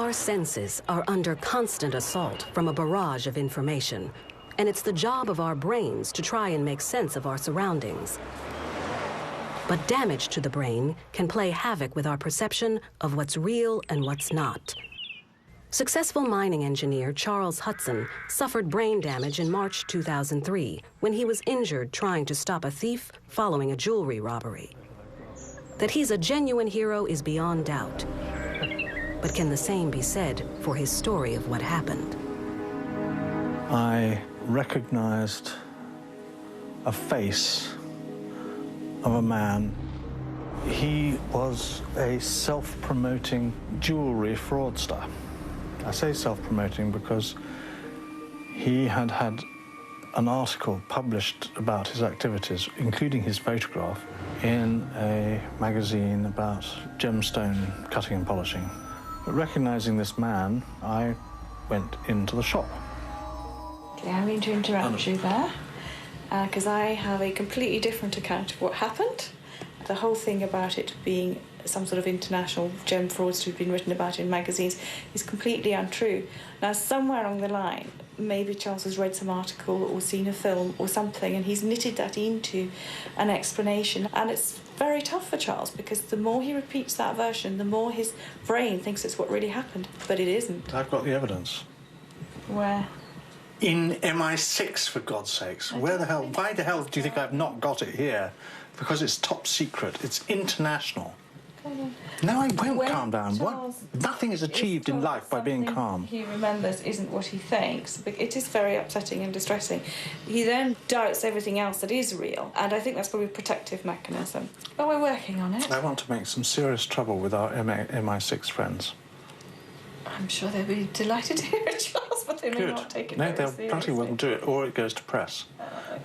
Our senses are under constant assault from a barrage of information, and it's the job of our brains to try and make sense of our surroundings. But damage to the brain can play havoc with our perception of what's real and what's not. Successful mining engineer Charles Hudson suffered brain damage in March 2003 when he was injured trying to stop a thief following a jewelry robbery. That he's a genuine hero is beyond doubt. But can the same be said for his story of what happened? I recognized a face of a man. He was a self-promoting jewelry fraudster. I say self-promoting because he had had an article published about his activities, including his photograph, in a magazine about gemstone cutting and polishing. But recognizing this man, I went into the shop. Okay, I mean to interrupt you there, because I have a completely different account of what happened. The whole thing about it being some sort of international gem fraudster who'd been written about in magazines is completely untrue. Now, somewhere along the line, maybe Charles has read some article or seen a film or something, and he's knitted that into an explanation. And it's very tough for Charles, because the more he repeats that version, the more his brain thinks it's what really happened, but it isn't. I've got the evidence. Where? In MI6, for God's sakes. Why the hell do you think I've not got it here? Because it's top secret. It's international. No, I won't calm down. Nothing is achieved in life by being calm. He remembers isn't what he thinks. But it is very upsetting and distressing. He then doubts everything else that is real, and I think that's probably a protective mechanism. But we're working on it. I want to make some serious trouble with our MI6 friends. I'm sure they'll be delighted to hear it, Charles, but they may not take it very seriously. No, they'll probably will do it, or it goes to press.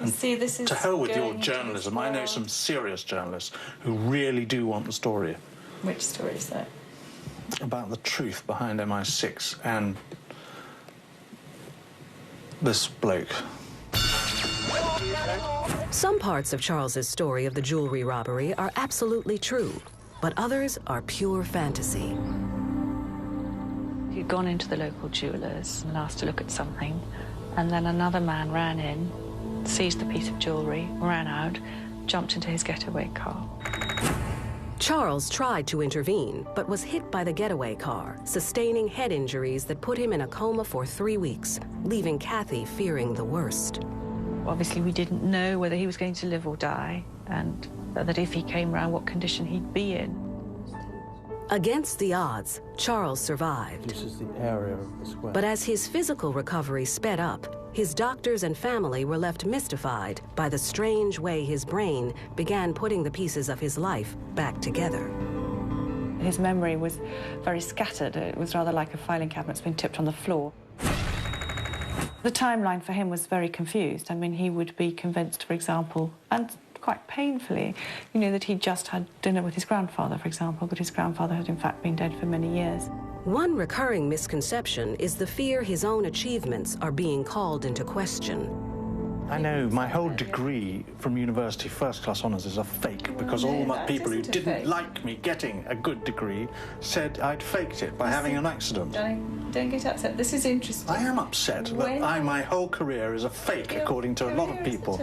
See, this is to hell with your journalism. I know some serious journalists who really do want the story. Which story is that? About the truth behind MI6 and this bloke. Some parts of Charles's story of the jewelry robbery are absolutely true, but others are pure fantasy. He'd gone into the local jewellers and asked to look at something, and then another man ran in, seized the piece of jewellery, ran out, jumped into his getaway car. Charles tried to intervene, but was hit by the getaway car, sustaining head injuries that put him in a coma for 3 weeks, leaving Kathy fearing the worst. Obviously, we didn't know whether he was going to live or die, and that if he came round, what condition he'd be in. Against the odds, Charles survived. This is the area of the square. But as his physical recovery sped up, his doctors and family were left mystified by the strange way his brain began putting the pieces of his life back together. His memory was very scattered. It was rather like a filing cabinet's been tipped on the floor. The timeline for him was very confused. I mean, he would be convinced, for example, and quite painfully, that he'd just had dinner with his grandfather, for example, but his grandfather had in fact been dead for many years. One recurring misconception is the fear his own achievements are being called into question. I know my whole degree from university first-class honours is a fake, because all my people who didn't like me getting a good degree said I'd faked it by having an accident. Darling, don't get upset. This is interesting. I am upset that my whole career is a fake, according to a lot of people.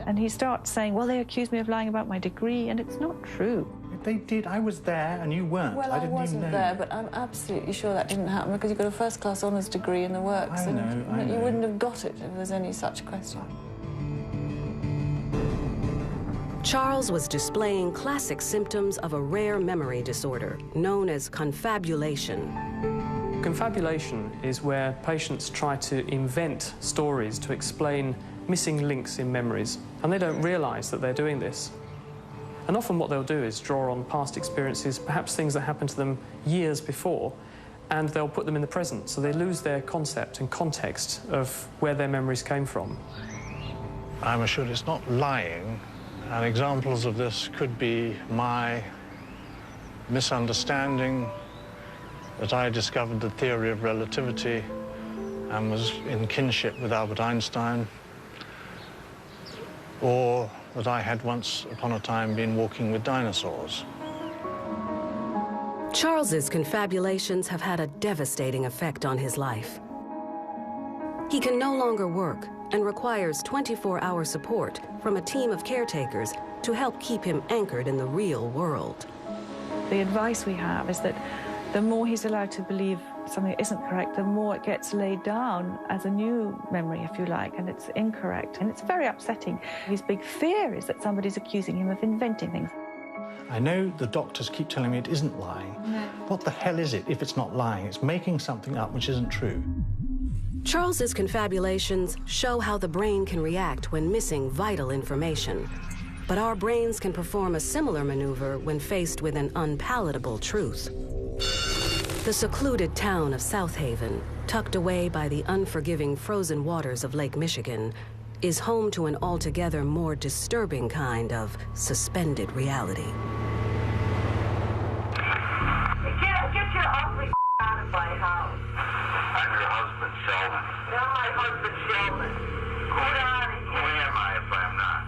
And he starts saying, well, they accused me of lying about my degree, and it's not true. They did. I was there and you weren't. Well, I wasn't there, but I'm absolutely sure that didn't happen, because you've got a first-class honours degree in the works. I know. You wouldn't have got it if there's any such question. Charles was displaying classic symptoms of a rare memory disorder known as confabulation. Confabulation is where patients try to invent stories to explain missing links in memories, and they don't realise that they're doing this. And often what they'll do is draw on past experiences, perhaps things that happened to them years before, and they'll put them in the present, so they lose their concept and context of where their memories came from. I'm assured it's not lying, and examples of this could be my misunderstanding that I discovered the theory of relativity and was in kinship with Albert Einstein, or that I had once upon a time been walking with dinosaurs. Charles's confabulations have had a devastating effect on his life. He can no longer work and requires 24-hour support from a team of caretakers to help keep him anchored in the real world. The advice we have is that the more he's allowed to believe something isn't correct, the more it gets laid down as a new memory, if you like, and it's incorrect, and it's very upsetting. His big fear is that somebody's accusing him of inventing things. I know the doctors keep telling me it isn't lying. No. What the hell is it if it's not lying? It's making something up which isn't true. Charles's confabulations show how the brain can react when missing vital information. But our brains can perform a similar maneuver when faced with an unpalatable truth. The secluded town of South Haven, tucked away by the unforgiving frozen waters of Lake Michigan, is home to an altogether more disturbing kind of suspended reality. Get your ugly out of my house. I'm your husband, Sheldon. You're my husband, Sheldon. Get out of here. Who am I if I'm not?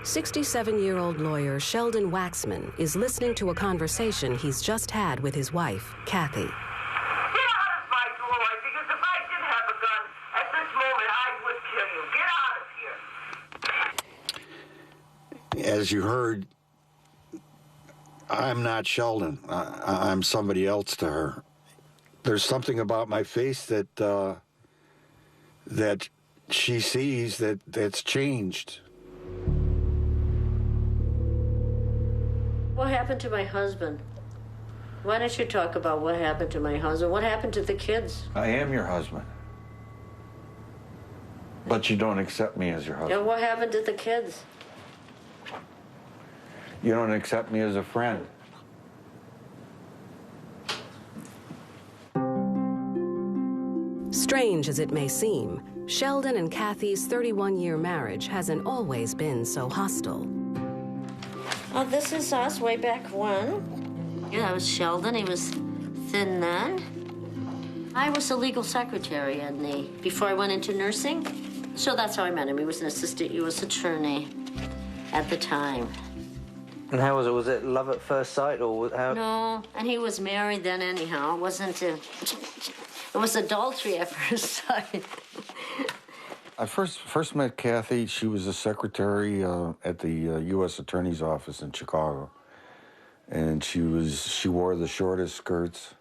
67-year-old lawyer Sheldon Waxman is listening to a conversation he's just had with his wife, Kathy. Get out of my door, because if I did have a gun, at this moment I would kill you. Get out of here. As you heard, I'm not Sheldon. I'm somebody else to her. There's something about my face that that she sees that's changed. What happened to my husband? Why don't you talk about what happened to my husband? What happened to the kids? I am your husband. But you don't accept me as your husband. And what happened to the kids? You don't accept me as a friend. Strange as it may seem, Sheldon and Kathy's 31-year marriage hasn't always been so hostile. Oh, this is us way back when. Yeah, that was Sheldon. He was thin then. I was a legal secretary before I went into nursing. So that's how I met him. He was an assistant U.S. attorney at the time. And how was it? Was it love at first sight, or how? No, and he was married then anyhow. It wasn't it was adultery at first sight. I first met Kathy. She was a secretary at the U.S. Attorney's office in Chicago, and she wore the shortest skirts,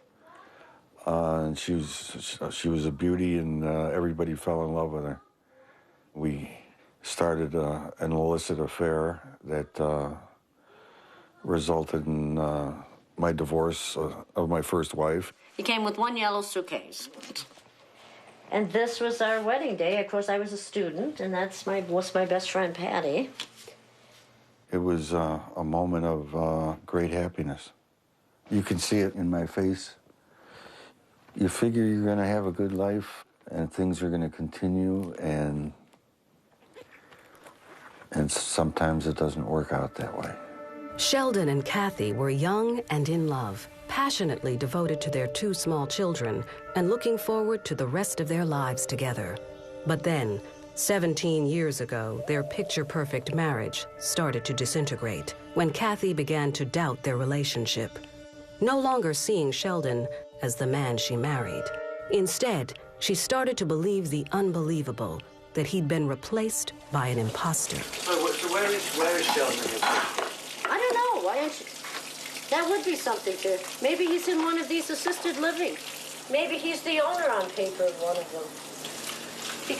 and she was a beauty, and everybody fell in love with her. We started an illicit affair that resulted in my divorce of my first wife. He came with one yellow suitcase. And this was our wedding day. Of course, I was a student, and was my best friend, Patty. It was a moment of great happiness. You can see it in my face. You figure you're going to have a good life, and things are going to continue, and sometimes it doesn't work out that way. Sheldon and Kathy were young and in love, passionately devoted to their two small children and looking forward to the rest of their lives together. But then, 17 years ago, their picture-perfect marriage started to disintegrate when Kathy began to doubt their relationship, no longer seeing Sheldon as the man she married. Instead, she started to believe the unbelievable, that he'd been replaced by an impostor. So where is Sheldon? I don't know. Why don't you? That would be something to... Maybe he's in one of these assisted living. Maybe he's the owner on paper of one of them. He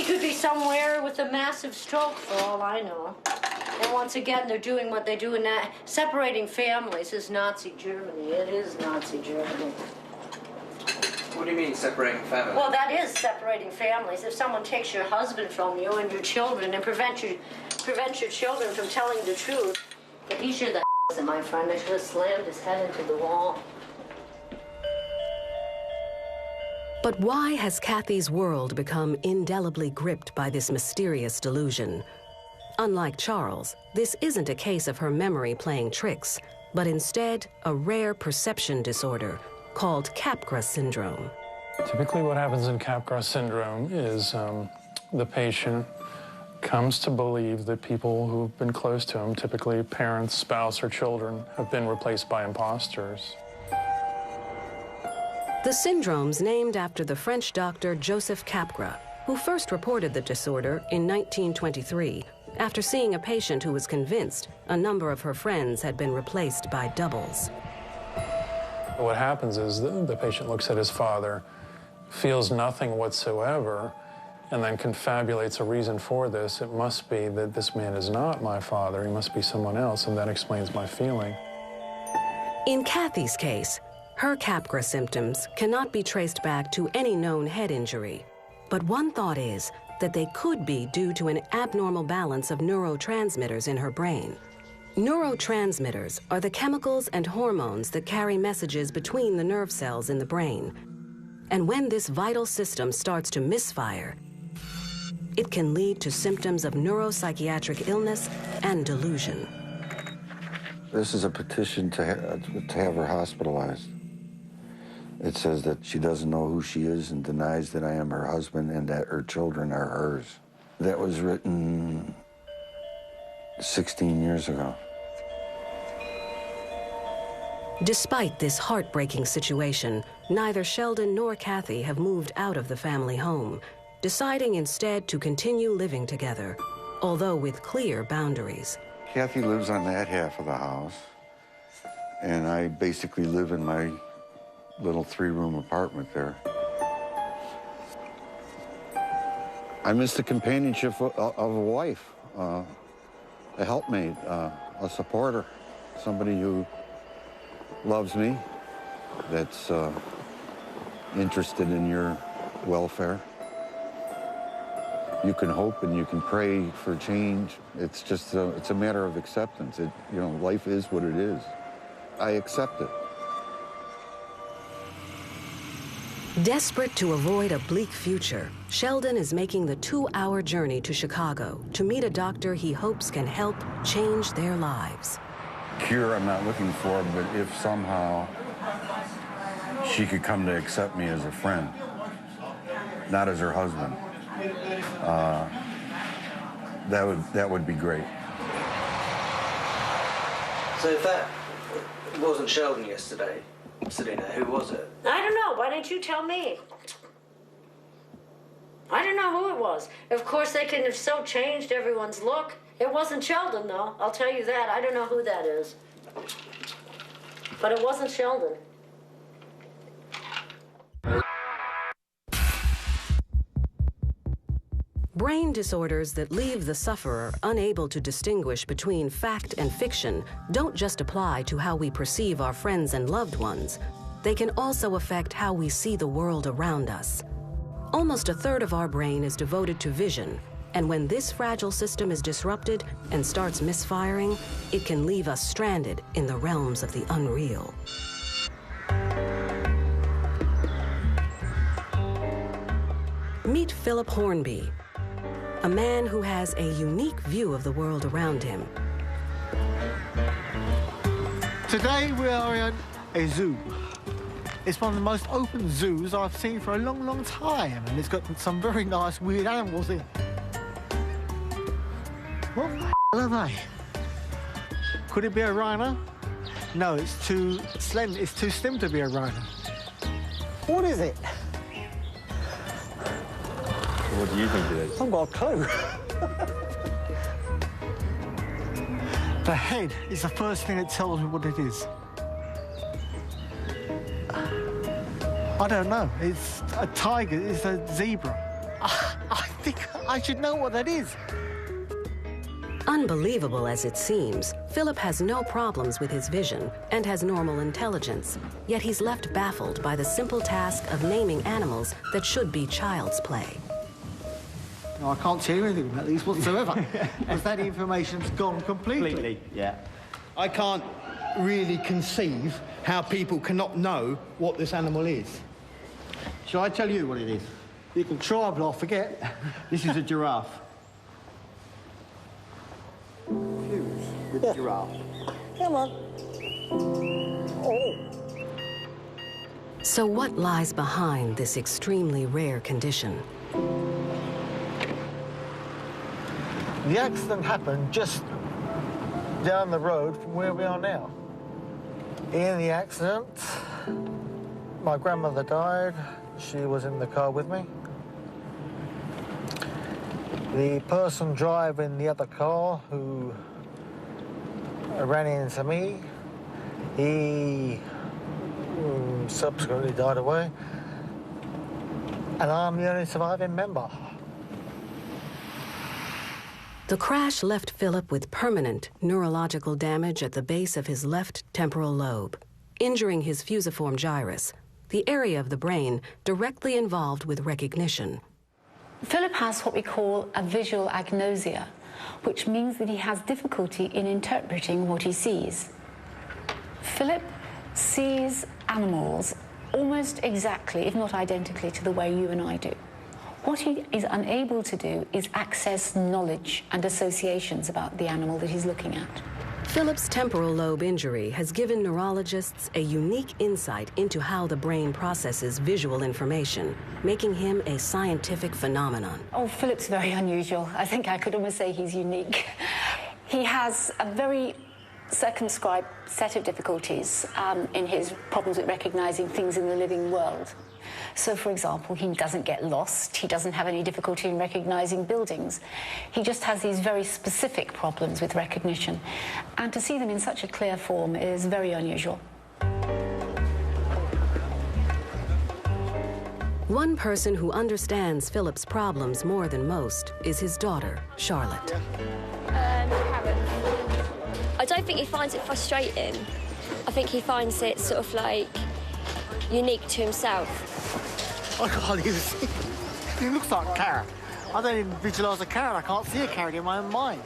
could be somewhere with a massive stroke, for all I know. And once again, they're doing what they do in that. Separating families is Nazi Germany. It is Nazi Germany. What do you mean, separating families? Well, that is separating families. If someone takes your husband from you and your children and prevent your children from telling the truth, but he should have my friend. I should have slammed his head into the wall. But why has Kathy's world become indelibly gripped by this mysterious delusion? Unlike Charles, this isn't a case of her memory playing tricks, but instead a rare perception disorder called Capgras syndrome. Typically what happens in Capgras syndrome is the patient comes to believe that people who've been close to him, typically parents, spouse, or children, have been replaced by imposters. The syndrome's named after the French doctor Joseph Capgras, who first reported the disorder in 1923 after seeing a patient who was convinced a number of her friends had been replaced by doubles. What happens is the patient looks at his father, feels nothing whatsoever, and then confabulates a reason for this. It must be that this man is not my father, he must be someone else, and that explains my feeling. In Kathy's case, her Capgras symptoms cannot be traced back to any known head injury. But one thought is that they could be due to an abnormal balance of neurotransmitters in her brain. Neurotransmitters are the chemicals and hormones that carry messages between the nerve cells in the brain. And when this vital system starts to misfire, it can lead to symptoms of neuropsychiatric illness and delusion. This is a petition to have her hospitalized. It says that she doesn't know who she is and denies that I am her husband and that her children are hers. That was written 16 years ago. Despite this heartbreaking situation, neither Sheldon nor Kathy have moved out of the family home, deciding instead to continue living together, although with clear boundaries. Kathy lives on that half of the house, and I basically live in my little 3-room apartment there. I miss the companionship of a wife, a helpmate, a supporter, somebody who loves me, that's interested in your welfare. You can hope and you can pray for change. It's just it's a matter of acceptance. Life is what it is. I accept it. Desperate to avoid a bleak future, Sheldon is making the 2-hour journey to Chicago to meet a doctor he hopes can help change their lives. Cure I'm not looking for, but if somehow she could come to accept me as a friend, not as her husband, that would be great. So if that wasn't Sheldon yesterday, Selena, who was it? I don't know. Why didn't you tell me? I don't know who it was. Of course, they can have so changed everyone's look. It wasn't Sheldon, though. I'll tell you that. I don't know who that is. But it wasn't Sheldon. Brain disorders that leave the sufferer unable to distinguish between fact and fiction don't just apply to how we perceive our friends and loved ones. They can also affect how we see the world around us. Almost a third of our brain is devoted to vision, and when this fragile system is disrupted and starts misfiring, it can leave us stranded in the realms of the unreal. Meet Philip Hornby, a man who has a unique view of the world around him. Today we are in a zoo. It's one of the most open zoos I've seen for a long, long time, and it's got some very nice, weird animals in. What the hell are they? Could it be a rhino? No, it's too slim. It's too slim to be a rhino. What is it? What do you think it is? I haven't got a clue. The head is the first thing that tells me what it is. I don't know. It's a tiger. It's a zebra. I think I should know what that is. Unbelievable as it seems, Philip has no problems with his vision and has normal intelligence. Yet he's left baffled by the simple task of naming animals that should be child's play. No, I can't tell you anything about these whatsoever, because that information's gone completely. Yeah. I can't really conceive how people cannot know what this animal is. Shall I tell you what it is? You can try, but I'll forget. This is a giraffe. Fuse with the giraffe. Come on. Oh. So what lies behind this extremely rare condition? The accident happened just down the road from where we are now. In the accident, my grandmother died. She was in the car with me. The person driving the other car who ran into me, he subsequently died away. And I'm the only surviving member. The crash left Philip with permanent neurological damage at the base of his left temporal lobe, injuring his fusiform gyrus, the area of the brain directly involved with recognition. Philip has what we call a visual agnosia, which means that he has difficulty in interpreting what he sees. Philip sees animals almost exactly, if not identically, to the way you and I do. What he is unable to do is access knowledge and associations about the animal that he's looking at. Philip's temporal lobe injury has given neurologists a unique insight into how the brain processes visual information, making him a scientific phenomenon. Oh, Philip's very unusual. I think I could almost say he's unique. He has a very circumscribed set of difficulties in his problems with recognizing things in the living world. So, for example, he doesn't get lost. He doesn't have any difficulty in recognizing buildings. He just has these very specific problems with recognition. And to see them in such a clear form is very unusual. One person who understands Philip's problems more than most is his daughter, Charlotte. I don't think he finds it frustrating. I think he finds it sort of like unique to himself. I can't even see. He looks like a carrot. I don't even visualise a carrot. I can't see a carrot in my own mind.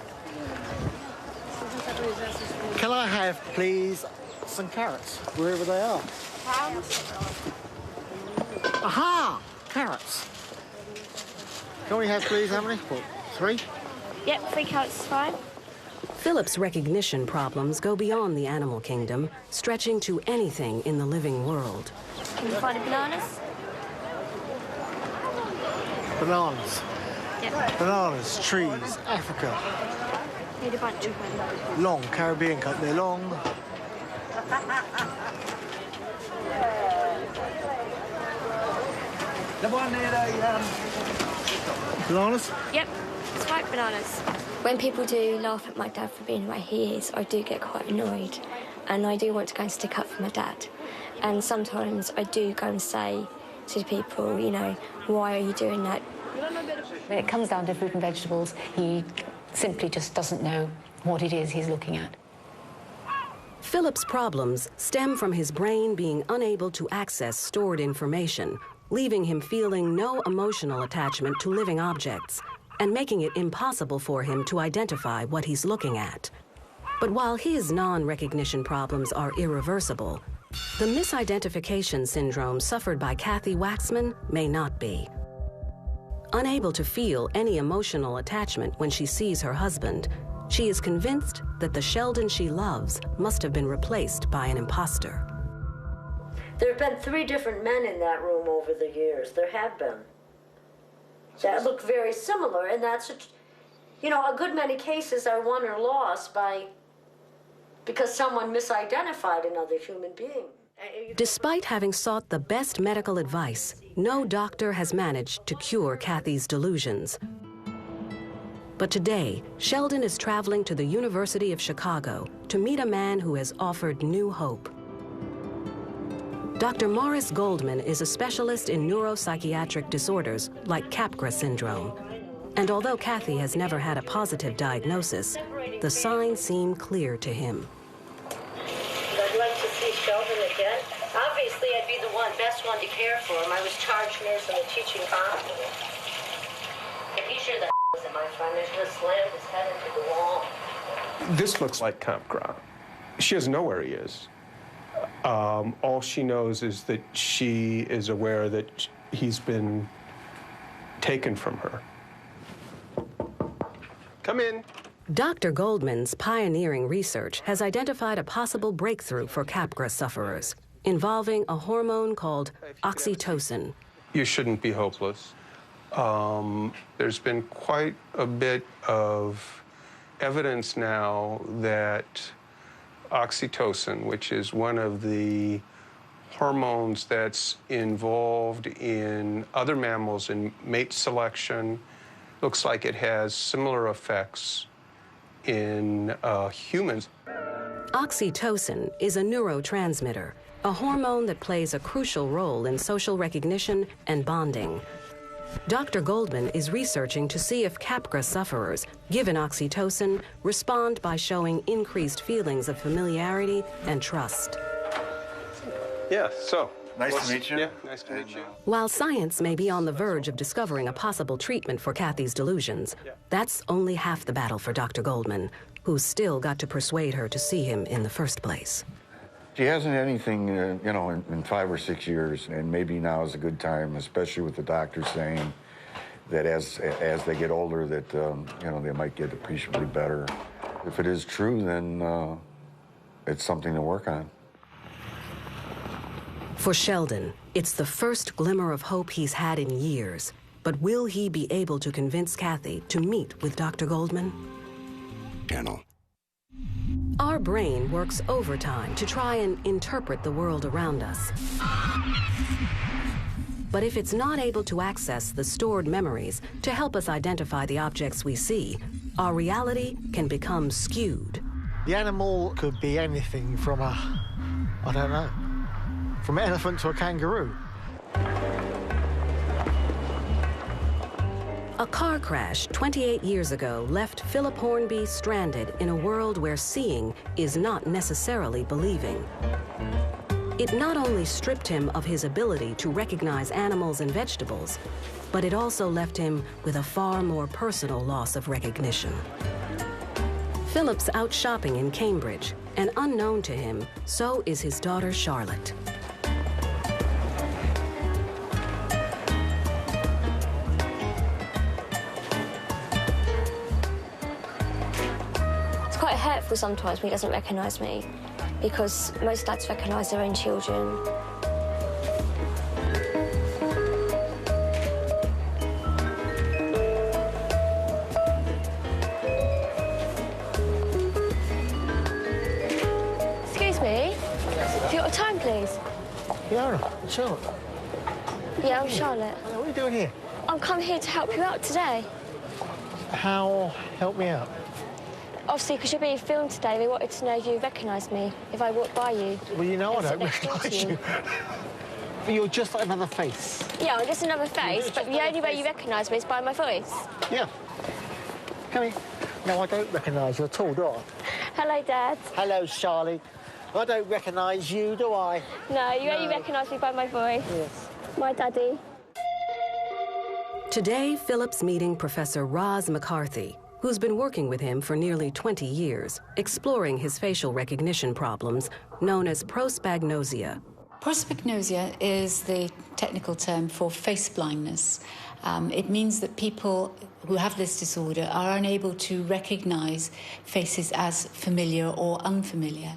Can I have, please, some carrots, wherever they are? Aha! Carrots. Can we have, please, how many? What, 3? Yep, 3 carrots is fine. Philip's recognition problems go beyond the animal kingdom, stretching to anything in the living world. Can you find bananas? Bananas. Yep. Bananas, trees, Africa. Need a bunch of them. Long, Caribbean cut, they're long. Bananas? Yep, it's right, bananas. When people do laugh at my dad for being the way he is, I do get quite annoyed. And I do want to go and stick up for my dad. And sometimes I do go and say to the people, you know, why are you doing that? When it comes down to fruit and vegetables, he simply just doesn't know what it is he's looking at. Philip's problems stem from his brain being unable to access stored information, leaving him feeling no emotional attachment to living objects, and making it impossible for him to identify what he's looking at. But while his non-recognition problems are irreversible, the misidentification syndrome suffered by Kathy Waxman may not be. Unable to feel any emotional attachment when she sees her husband, she is convinced that the Sheldon she loves must have been replaced by an impostor. There have been 3 different men in that room over the years. There have been. That look very similar, and that's, you know, a good many cases are won or lost because someone misidentified another human being. Despite having sought the best medical advice, no doctor has managed to cure Kathy's delusions. But today, Sheldon is traveling to the University of Chicago to meet a man who has offered new hope. Dr. Morris Goldman is a specialist in neuropsychiatric disorders like Capgras syndrome. And although Kathy has never had a positive diagnosis, the signs seem clear to him. I'd like to see Sheldon again. Obviously, I'd be the best one to care for him. I was charge nurse in a teaching hospital. If he sure the wasn't my friend, I should have slammed his head into the wall. This looks like Capgras. She doesn't know where he is. All she knows is that she is aware that he's been taken from her. Come in. Dr. Goldman's pioneering research has identified a possible breakthrough for Capgras sufferers, involving a hormone called oxytocin. You shouldn't be hopeless. There's been quite a bit of evidence now that oxytocin, which is one of the hormones that's involved in other mammals in mate selection, looks like it has similar effects in humans. Oxytocin is a neurotransmitter, a hormone that plays a crucial role in social recognition and bonding. Dr. Goldman is researching to see if Capgras sufferers, given oxytocin, respond by showing increased feelings of familiarity and trust. Yeah, so. Nice to meet you. Yeah, nice to meet you. While science may be on the verge of discovering a possible treatment for Kathy's delusions, that's only half the battle for Dr. Goldman, who's still got to persuade her to see him in the first place. She hasn't had anything, you know, in 5 or 6 years, and maybe now is a good time, especially with the doctors saying that as they get older, that you know, they might get appreciably better. If it is true, then it's something to work on. For Sheldon, it's the first glimmer of hope he's had in years. But will he be able to convince Kathy to meet with Dr. Goldman? Channel. Our brain works overtime to try and interpret the world around us. But if it's not able to access the stored memories to help us identify the objects we see, our reality can become skewed. The animal could be anything from I don't know, from an elephant to a kangaroo. A car crash 28 years ago left Philip Hornby stranded in a world where seeing is not necessarily believing. It not only stripped him of his ability to recognize animals and vegetables, but it also left him with a far more personal loss of recognition. Philip's out shopping in Cambridge, and unknown to him, so is his daughter Charlotte. Hurtful sometimes when he doesn't recognise me, because most dads recognise their own children. Excuse me, have you got a time, please? Yeah, Charlotte. Yeah, I'm Charlotte. What are you doing here? I'm come here to help you out today. How? Help me out. Obviously, because you're being filmed today, they wanted to know if you recognise me, if I walk by you. Well, you know I don't recognise you. You're just like another face. Yeah, I'm just another face, but the only way you recognise me is by my voice. Yeah. Come here. No, I don't recognise you at all, do I? Hello, Dad. Hello, Charlie. I don't recognise you, do I? No, you only recognise me by my voice. Yes. My daddy. Today, Philip's meeting Professor Roz McCarthy, who's been working with him for nearly 20 years, exploring his facial recognition problems, known as prosopagnosia. Prosopagnosia is the technical term for face blindness. It means that people who have this disorder are unable to recognise faces as familiar or unfamiliar.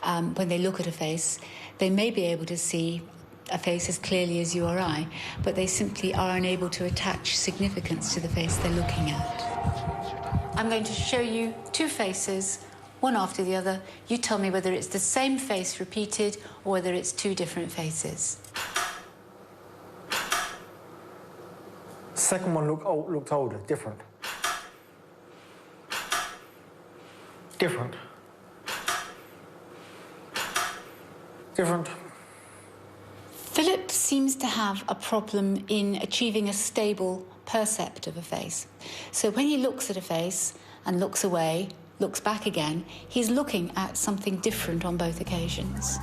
When they look at a face, they may be able to see a face as clearly as you or I, but they simply are unable to attach significance to the face they're looking at. I'm going to show you two faces, one after the other. You tell me whether it's the same face repeated or whether it's two different faces. Second one looked older, different. Different. Different. Philip seems to have a problem in achieving a stable percept of a face. So when he looks at a face and looks away, looks back again, he's looking at something different on both occasions.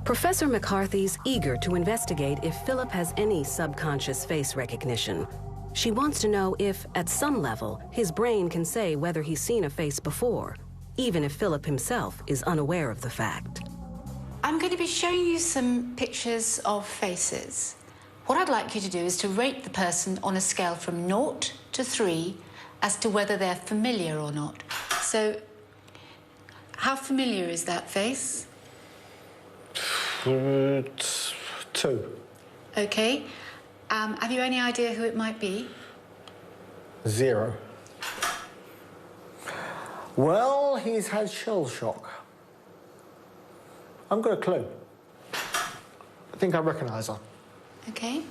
Professor McCarthy's eager to investigate if Philip has any subconscious face recognition. She wants to know if, at some level, his brain can say whether he's seen a face before, even if Philip himself is unaware of the fact. I'm going to be showing you some pictures of faces. What I'd like you to do is to rate the person on a scale from 0 to 3 as to whether they're familiar or not. So, how familiar is that face? 2. Okay. Have you any idea who it might be? 0. Well, he's had shell shock. I've got a clue. I think I recognise her. Okay.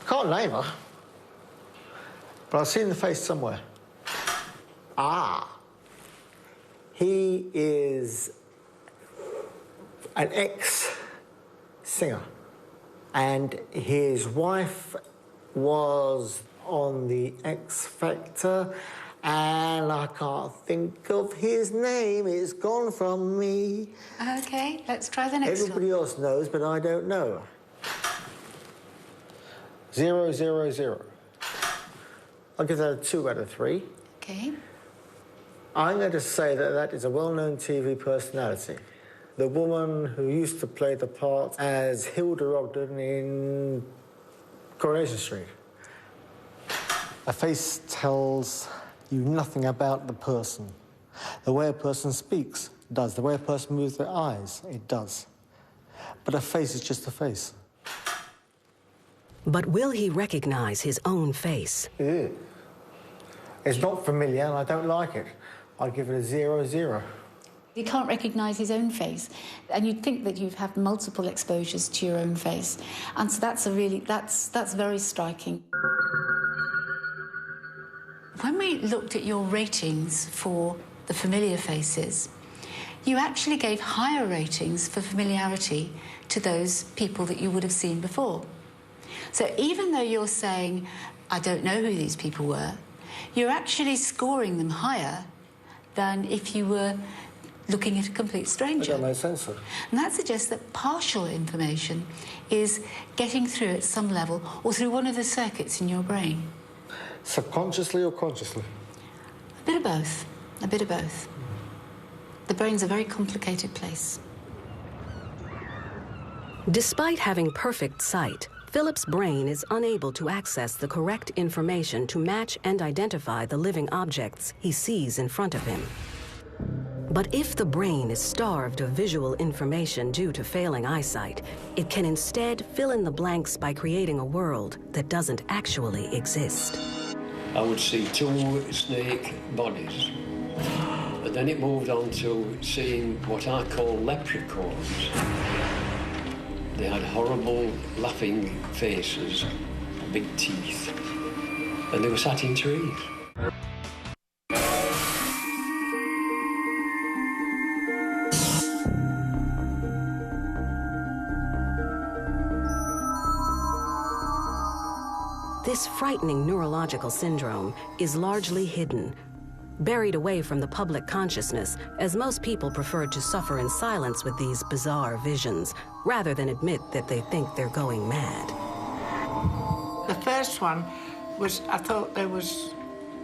Can't name her, but I've seen the face somewhere. Ah. He is an ex-singer, and his wife was on the X Factor, and I can't think of his name. It's gone from me. Okay, let's try the next one. Everybody else knows, but I don't know. 0, 0, 0. I'll give that a 2 out of 3. Okay. I'm going to say that that is a well-known TV personality. The woman who used to play the part as Hilda Ogden in Coronation Street. A face tells you nothing about the person. The way a person speaks does. The way a person moves their eyes, it does. But a face is just a face. But will he recognize his own face? It's not familiar and I don't like it. I'd give it a 0, 0. He can't recognise his own face, and you'd think that you've had multiple exposures to your own face, and so that's very striking. When we looked at your ratings for the familiar faces, you actually gave higher ratings for familiarity to those people that you would have seen before. So even though you're saying, I don't know who these people were, you're actually scoring them higher than if you were looking at a complete stranger. That makes sense, sir. And that suggests that partial information is getting through at some level or through one of the circuits in your brain. Subconsciously or consciously? A bit of both. A bit of both. The brain's a very complicated place. Despite having perfect sight, Philip's brain is unable to access the correct information to match and identify the living objects he sees in front of him. But if the brain is starved of visual information due to failing eyesight, it can instead fill in the blanks by creating a world that doesn't actually exist. I would see 2 snake bodies. And then it moved on to seeing what I call leprechauns. They had horrible, laughing faces, big teeth, and they were sat in trees. This frightening neurological syndrome is largely hidden, buried away from the public consciousness, as most people prefer to suffer in silence with these bizarre visions, rather than admit that they think they're going mad. The first one was, I thought there was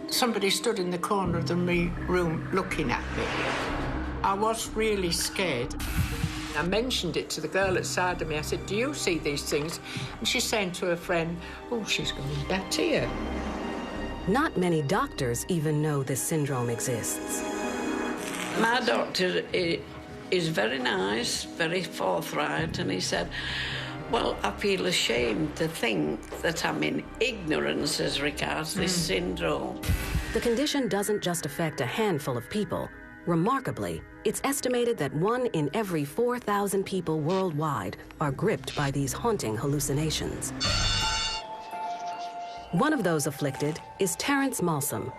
somebody stood in the corner of the room looking at me. I was really scared. I mentioned it to the girl outside of me. I said, do you see these things? And she's saying to her friend, oh, she's going back to you. Not many doctors even know this syndrome exists. My doctor is very nice, very forthright, and he said, well, I feel ashamed to think that I'm in ignorance as regards this syndrome. The condition doesn't just affect a handful of people. Remarkably, it's estimated that 1 in every 4,000 people worldwide are gripped by these haunting hallucinations. One of those afflicted is Terrence Malsom.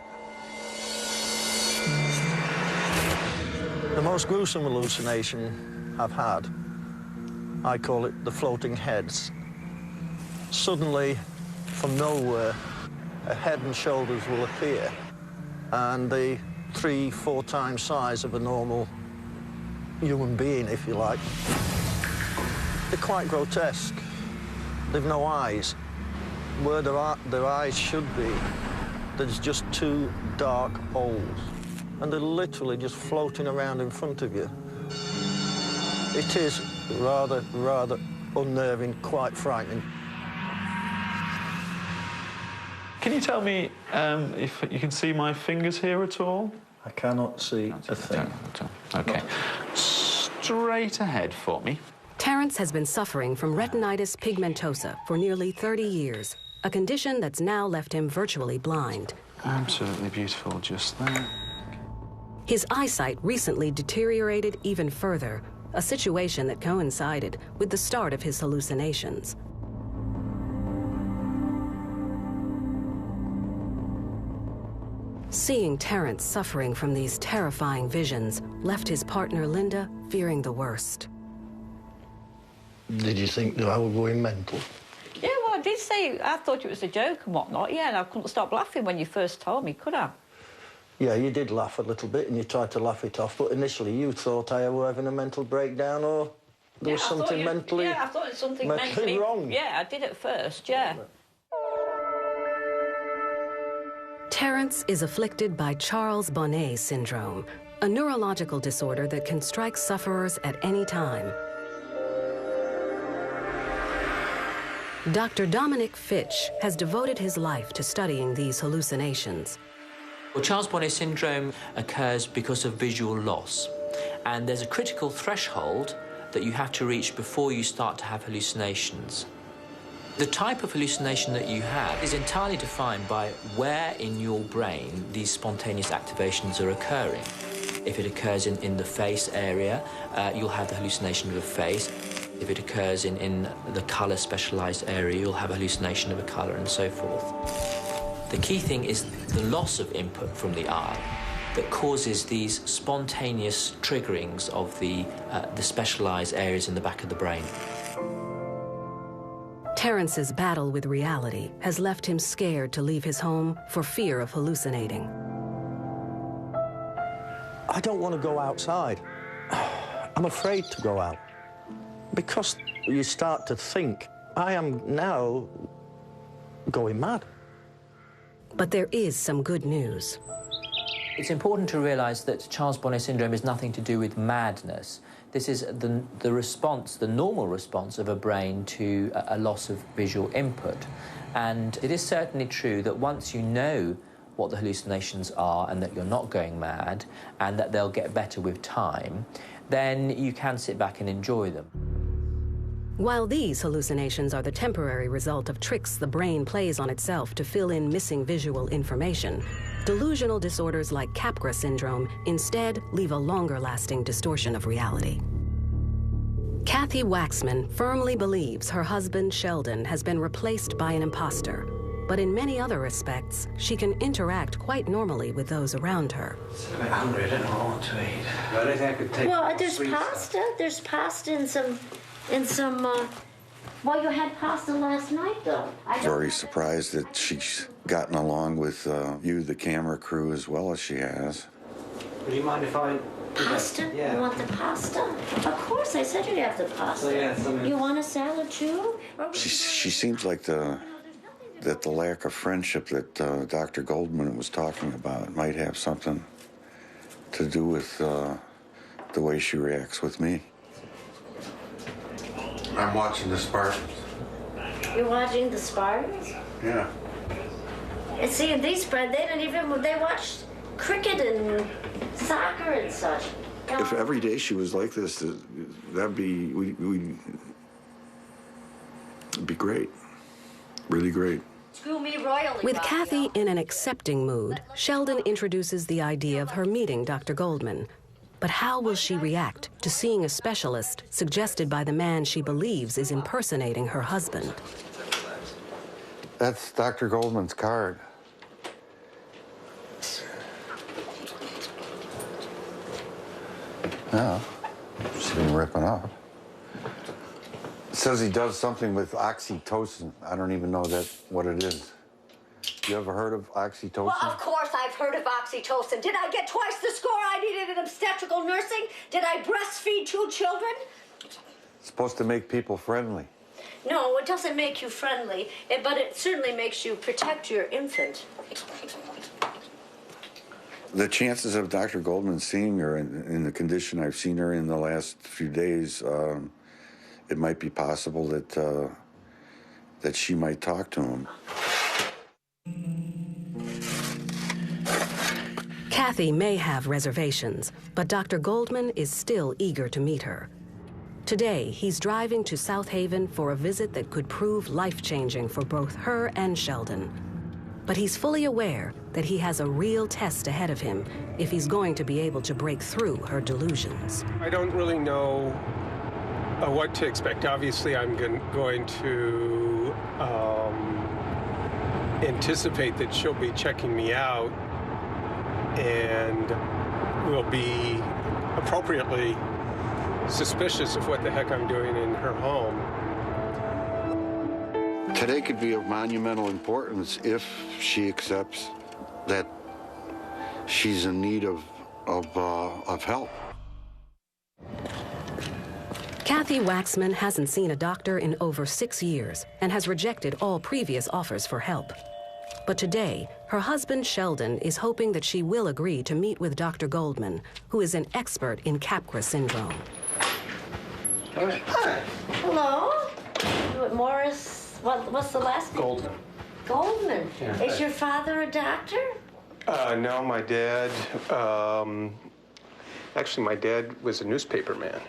The most gruesome hallucination I've had, I call it the floating heads. Suddenly, from nowhere, a head and shoulders will appear, and the 3-4 times size of a normal human being, if you like. They're quite grotesque. They've no eyes. Where their eyes should be, there's just 2 dark holes. And they're literally just floating around in front of you. It is rather unnerving, quite frightening. Can you tell me if you can see my fingers here at all? I cannot see a thing. Okay. Straight ahead for me. Terrence has been suffering from retinitis pigmentosa for nearly 30 years, a condition that's now left him virtually blind. Absolutely beautiful, just that. His eyesight recently deteriorated even further, a situation that coincided with the start of his hallucinations. Seeing Terrence suffering from these terrifying visions left his partner Linda fearing the worst. Did you think that I was going mental? Yeah, well, I did say I thought it was a joke and whatnot, yeah, and I couldn't stop laughing when you first told me, could I? Yeah, you did laugh a little bit and you tried to laugh it off, but initially you thought I were having a mental breakdown or there was something mentally... Yeah, I thought it was something mentally wrong. Yeah, I did at first, yeah. Terrence is afflicted by Charles Bonnet syndrome, a neurological disorder that can strike sufferers at any time. Dr. Dominic Fitch has devoted his life to studying these hallucinations. Well, Charles Bonnet syndrome occurs because of visual loss, and there's a critical threshold that you have to reach before you start to have hallucinations. The type of hallucination that you have is entirely defined by where in your brain these spontaneous activations are occurring. If it occurs in the face area, you'll have the hallucination of a face. If it occurs in the colour specialised area, you'll have a hallucination of a colour and so forth. The key thing is the loss of input from the eye that causes these spontaneous triggerings of the specialised areas in the back of the brain. Terrence's battle with reality has left him scared to leave his home for fear of hallucinating. I don't want to go outside. I'm afraid to go out. Because you start to think, I am now going mad. But there is some good news. It's important to realise that Charles Bonnet syndrome is nothing to do with madness. This is the response, the normal response of a brain to a loss of visual input. And it is certainly true that once you know what the hallucinations are and that you're not going mad and that they'll get better with time, then you can sit back and enjoy them. While these hallucinations are the temporary result of tricks the brain plays on itself to fill in missing visual information, delusional disorders like Capgras syndrome instead leave a longer-lasting distortion of reality. Kathy Waxman firmly believes her husband Sheldon has been replaced by an impostor, but in many other respects, she can interact quite normally with those around her. I'm a bit hungry, I don't know what I want to eat. But I don't think I could take Well, there's sweet pasta. stuff. There's pasta and some, well, you had pasta last night, though. Very surprised that she's gotten along with you, the camera crew, as well as she has. Would you mind if I... Pasta? Yeah. You want the pasta? Of course, I said you'd have the pasta. So, yeah, You want a salad, too? She seems like the lack of friendship that Dr. Goldman was talking about might have something to do with the way she reacts with me. I'm watching the Spartans. You're watching the Spartans? Yeah. And see, in these spread, they watch cricket and soccer and such. If every day she was like this, that'd be, it'd be great. Really great. Screw me royally. With Kathy in an accepting mood, Sheldon introduces the idea of her meeting Dr. Goldman. But how will she react to seeing a specialist suggested by the man she believes is impersonating her husband? That's Dr. Goldman's card. Yeah, she didn't rip it off. It says he does something with oxytocin. I don't even know what it is. You ever heard of oxytocin? Well, of course I've heard of oxytocin. Did I get twice the score I needed in obstetrical nursing? Did I breastfeed 2 children? It's supposed to make people friendly. No, it doesn't make you friendly, but it certainly makes you protect your infant. The chances of Dr. Goldman seeing her in the condition I've seen her in the last few days, it might be possible that she might talk to him. Kathy may have reservations, but Dr. Goldman is still eager to meet her. Today, he's driving to South Haven for a visit that could prove life-changing for both her and Sheldon. But he's fully aware that he has a real test ahead of him if he's going to be able to break through her delusions. I don't really know what to expect. Obviously, I'm going to anticipate that she'll be checking me out and will be appropriately suspicious of what the heck I'm doing in her home. Today could be of monumental importance if she accepts that she's in need of help. Kathy Waxman hasn't seen a doctor in over 6 years and has rejected all previous offers for help. But today, her husband Sheldon is hoping that she will agree to meet with Dr. Goldman, who is an expert in Capgras syndrome. Hi. Hello. Morris, what's the last name? Goldman. Goldman. Yeah. Is your father a doctor? No, my dad, actually my dad was a newspaper man.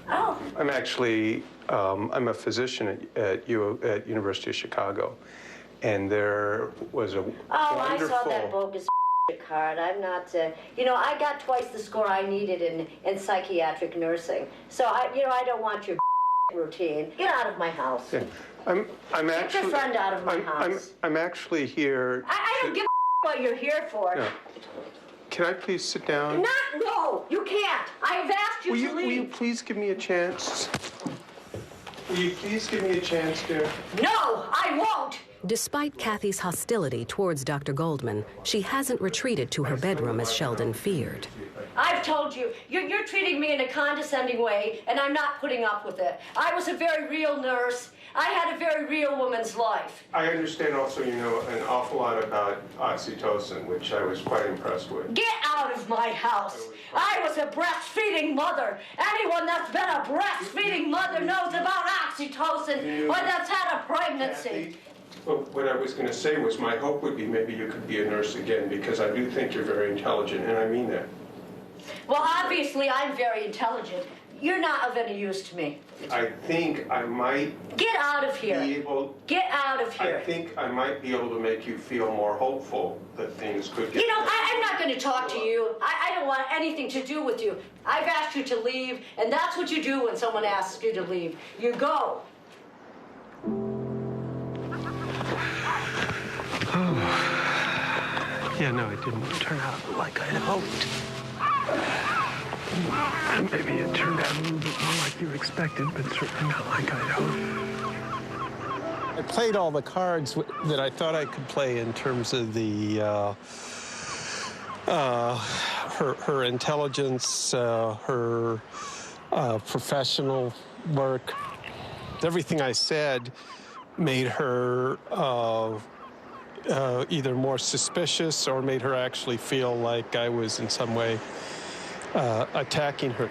Oh. I'm actually, I'm a physician at University of Chicago, and there was a wonderful... I saw that bogus card. I'm not, I got twice the score I needed in psychiatric nursing. So, I don't want your routine. Get out of my house. Yeah. I'm actually... Get your friend out of my house. I'm actually here... I don't give a what you're here for. No. Can I please sit down? No, you can't. I have asked you to leave. Will you please give me a chance? Will you please give me a chance, dear? No, I won't. Despite Kathy's hostility towards Dr. Goldman, she hasn't retreated to her bedroom as Sheldon feared. I've told you, you're treating me in a condescending way, and I'm not putting up with it. I was a very real nurse. I had a very real woman's life. I understand also you know an awful lot about oxytocin, which I was quite impressed with. Get out of my house. I was a breastfeeding mother. Anyone that's been a breastfeeding mother knows about oxytocin or that's had a pregnancy. Well, what I was going to say was my hope would be maybe you could be a nurse again, because I do think you're very intelligent, and I mean that. Well, obviously, I'm very intelligent. You're not of any use to me. I think I might... Get out of here. Be able... Get out of here. I think I might be able to make you feel more hopeful that things could get... I'm not going to talk to you. I don't want anything to do with you. I've asked you to leave, and that's what you do when someone asks you to leave. You go. Yeah, no, it didn't turn out like I'd hoped. Maybe it turned out a little bit more like you expected, but certainly not like I'd hoped. I played all the cards that I thought I could play in terms of the her intelligence, her professional work. Everything I said made her either more suspicious or made her actually feel like I was in some way attacking her.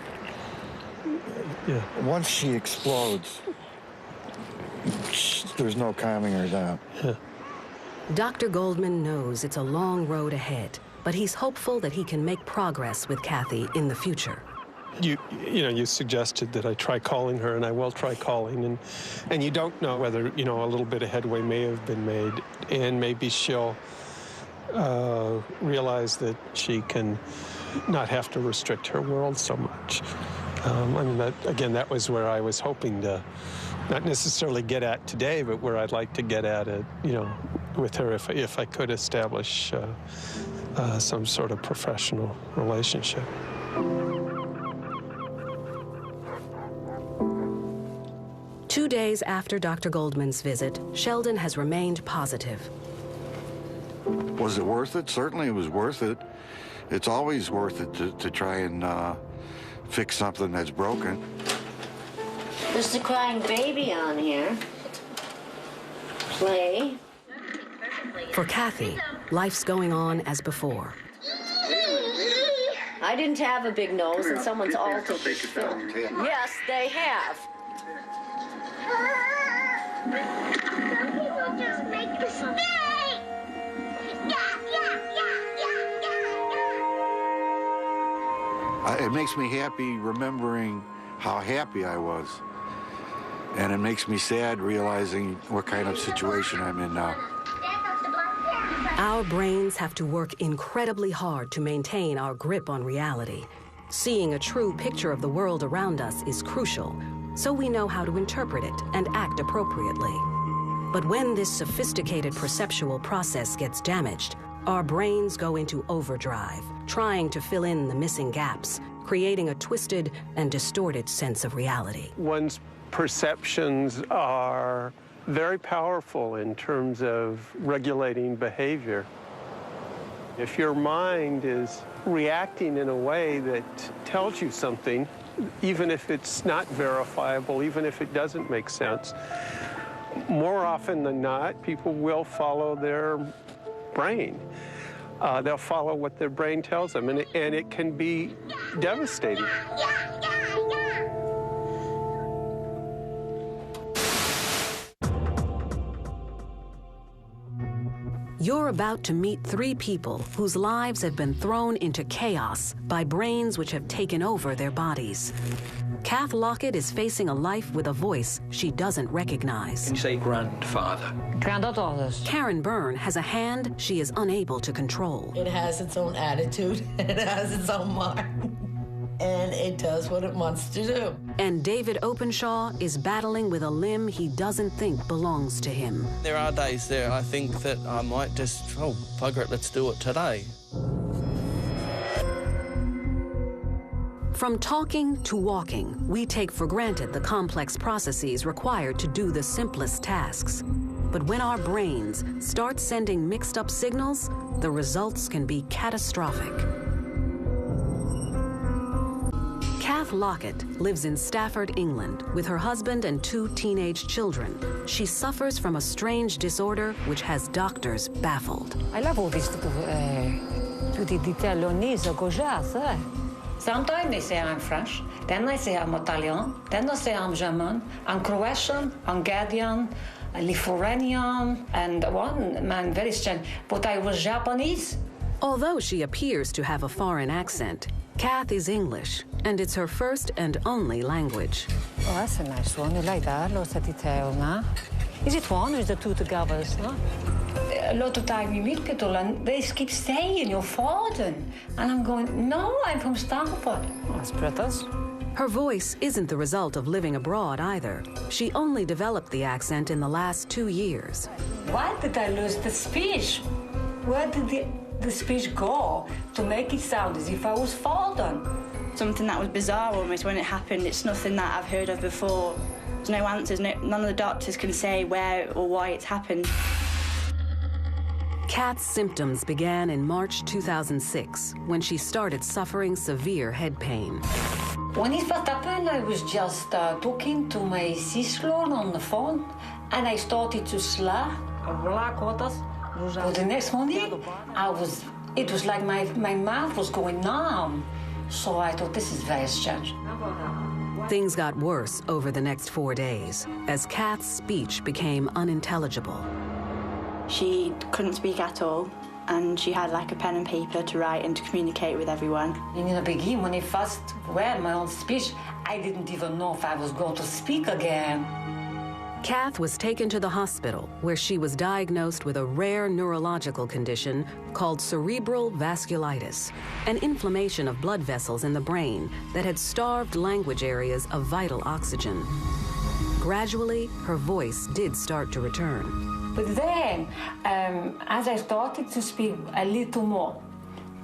Yeah. Once she explodes, there's no calming her down. Yeah. Dr. Goldman knows it's a long road ahead, but he's hopeful that he can make progress with Kathy in the future. You suggested that I try calling her, and I will try calling, and you don't know whether, a little bit of headway may have been made, and maybe she'll realize that she can not have to restrict her world so much. That was where I was hoping to not necessarily get at today, but where I'd like to get at it, with her if I could establish some sort of professional relationship. Two days after Dr. Goldman's visit, Sheldon has remained positive. Was it worth it? Certainly it was worth it. It's always worth it to try and fix something that's broken. There's the crying baby on here. Play. For Kathy, life's going on as before. I didn't have a big nose, and someone's altered this film. Yes, they have. Some people just make this up. It makes me happy remembering how happy I was. And it makes me sad realizing what kind of situation I'm in now. Our brains have to work incredibly hard to maintain our grip on reality. Seeing a true picture of the world around us is crucial, so we know how to interpret it and act appropriately. But when this sophisticated perceptual process gets damaged, our brains go into overdrive, trying to fill in the missing gaps, creating a twisted and distorted sense of reality. One's perceptions are very powerful in terms of regulating behavior. If your mind is reacting in a way that tells you something, even if it's not verifiable, even if it doesn't make sense, more often than not, people will follow their brain. They'll follow what their brain tells them, and it can be devastating. You're about to meet 3 people whose lives have been thrown into chaos by brains which have taken over their bodies. Kath Lockett is facing a life with a voice she doesn't recognize. Can you say grandfather? Granddaughters. Karen Byrne has a hand she is unable to control. It has its own attitude, it has its own mind, and it does what it wants to do. And David Openshaw is battling with a limb he doesn't think belongs to him. There are days there I think that I might just, oh, bugger it, let's do it today. From talking to walking, we take for granted the complex processes required to do the simplest tasks. But when our brains start sending mixed-up signals, the results can be catastrophic. Kath Lockett lives in Stafford, England, with her husband and 2 teenage children. She suffers from a strange disorder which has doctors baffled. I love all these tutti di Tellonese gauchas, eh? Sometimes they say I'm French, then they say I'm Italian, then they say I'm German, I'm Croatian, Hungarian, Lithuanian, and one man very strange, but I was Japanese. Although she appears to have a foreign accent, Kath is English, and it's her first and only language. Oh, that's a nice one. You like that? Lots of detail, nah? Is it one or is the 2 together, huh? A lot of time you meet people and they keep saying you're foreign. And I'm going, no, I'm from Stafford. Oh, that's British. Her voice isn't the result of living abroad either. She only developed the accent in the last 2 years. Why did I lose the speech? Where did the speech go to make it sound as if I was foreign? Something that was bizarre almost when it happened. It's nothing that I've heard of before. There's no answers. None of the doctors can say where or why it's happened. Kath's symptoms began in March 2006 when she started suffering severe head pain. When it first happened, I was just talking to my sister on the phone, and I started to slur. But the next morning, it was like my mouth was going numb. So I thought, this is very strange. Things got worse over the next 4 days as Kath's speech became unintelligible. She couldn't speak at all, and she had like a pen and paper to write and to communicate with everyone. In the beginning, when I first read my own speech, I didn't even know if I was going to speak again. Kath was taken to the hospital where she was diagnosed with a rare neurological condition called cerebral vasculitis, an inflammation of blood vessels in the brain that had starved language areas of vital oxygen. Gradually, her voice did start to return. But then, as I started to speak a little more,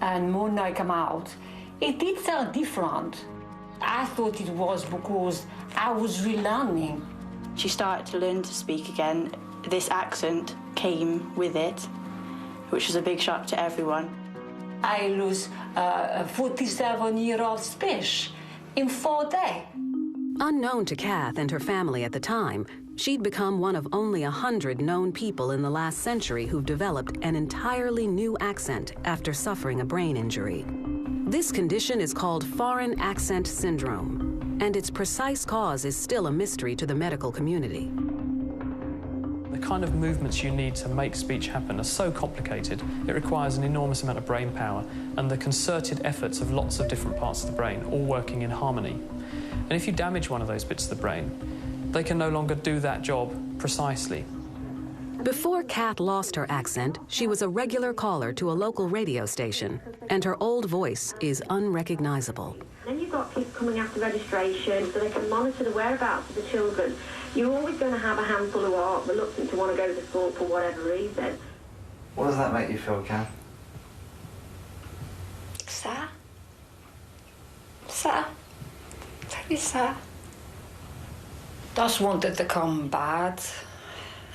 and more now come out, it did sound different. I thought it was because I was relearning. She started to learn to speak again. This accent came with it, which was a big shock to everyone. I lose a 47-year-old speech in 4 days. Unknown to Kath and her family at the time, she'd become one of only 100 known people in the last century who've developed an entirely new accent after suffering a brain injury. This condition is called foreign accent syndrome, and its precise cause is still a mystery to the medical community. The kind of movements you need to make speech happen are so complicated, it requires an enormous amount of brain power and the concerted efforts of lots of different parts of the brain, all working in harmony. And if you damage one of those bits of the brain, they can no longer do that job precisely. Before Kath lost her accent, she was a regular caller to a local radio station, and her old voice is unrecognizable. Then you've got people coming after registration so they can monitor the whereabouts of the children. You're always going to have a handful who are reluctant to want to go to school for whatever reason. What does that make you feel, Kath? Sad. Sad. Very sad. Just wanted to come bad.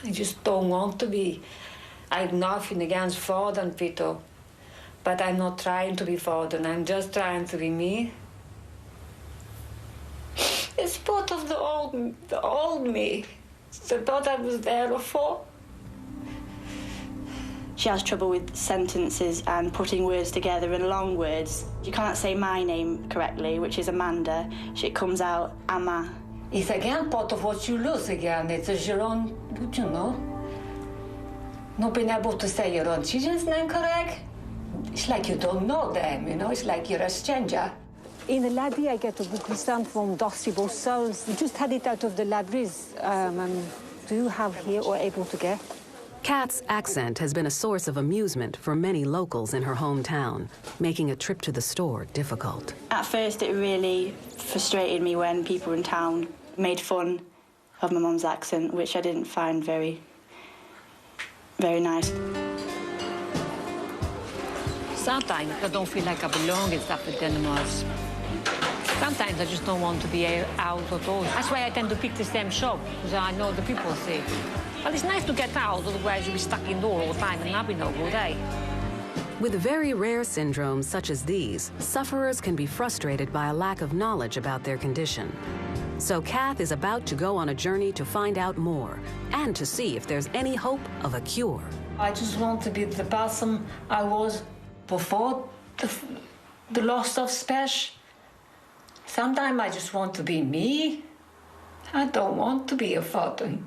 I just don't want to be. I have nothing against Ford and Peter, but I'm not trying to be Ford, and I'm just trying to be me. It's part of the old me. It's the part I was there before. She has trouble with sentences and putting words together in long words. You can't say my name correctly, which is Amanda. It comes out Amma. It's again part of what you lose again. It's your own, you know. Not being able to say your own children's name correct. It's like you don't know them, you know. It's like you're a stranger. In the library, I get a book we stand from Darcy Souls. We just had it out of the libraries. Do you have here or able to get? Kath's accent has been a source of amusement for many locals in her hometown, making a trip to the store difficult. At first, it really frustrated me when people in town made fun of my mum's accent, which I didn't find very, very nice. Sometimes I don't feel like I belong in stuff with animals. Sometimes I just don't want to be out at all. That's why I tend to pick the same shop, because I know the people see. But it's nice to get out, otherwise you'll be stuck indoors all the time and not be no good, eh? With very rare syndromes such as these, sufferers can be frustrated by a lack of knowledge about their condition. So Kath is about to go on a journey to find out more and to see if there's any hope of a cure. I just want to be the person I was before the loss of speech. Sometimes I just want to be me. I don't want to be a father.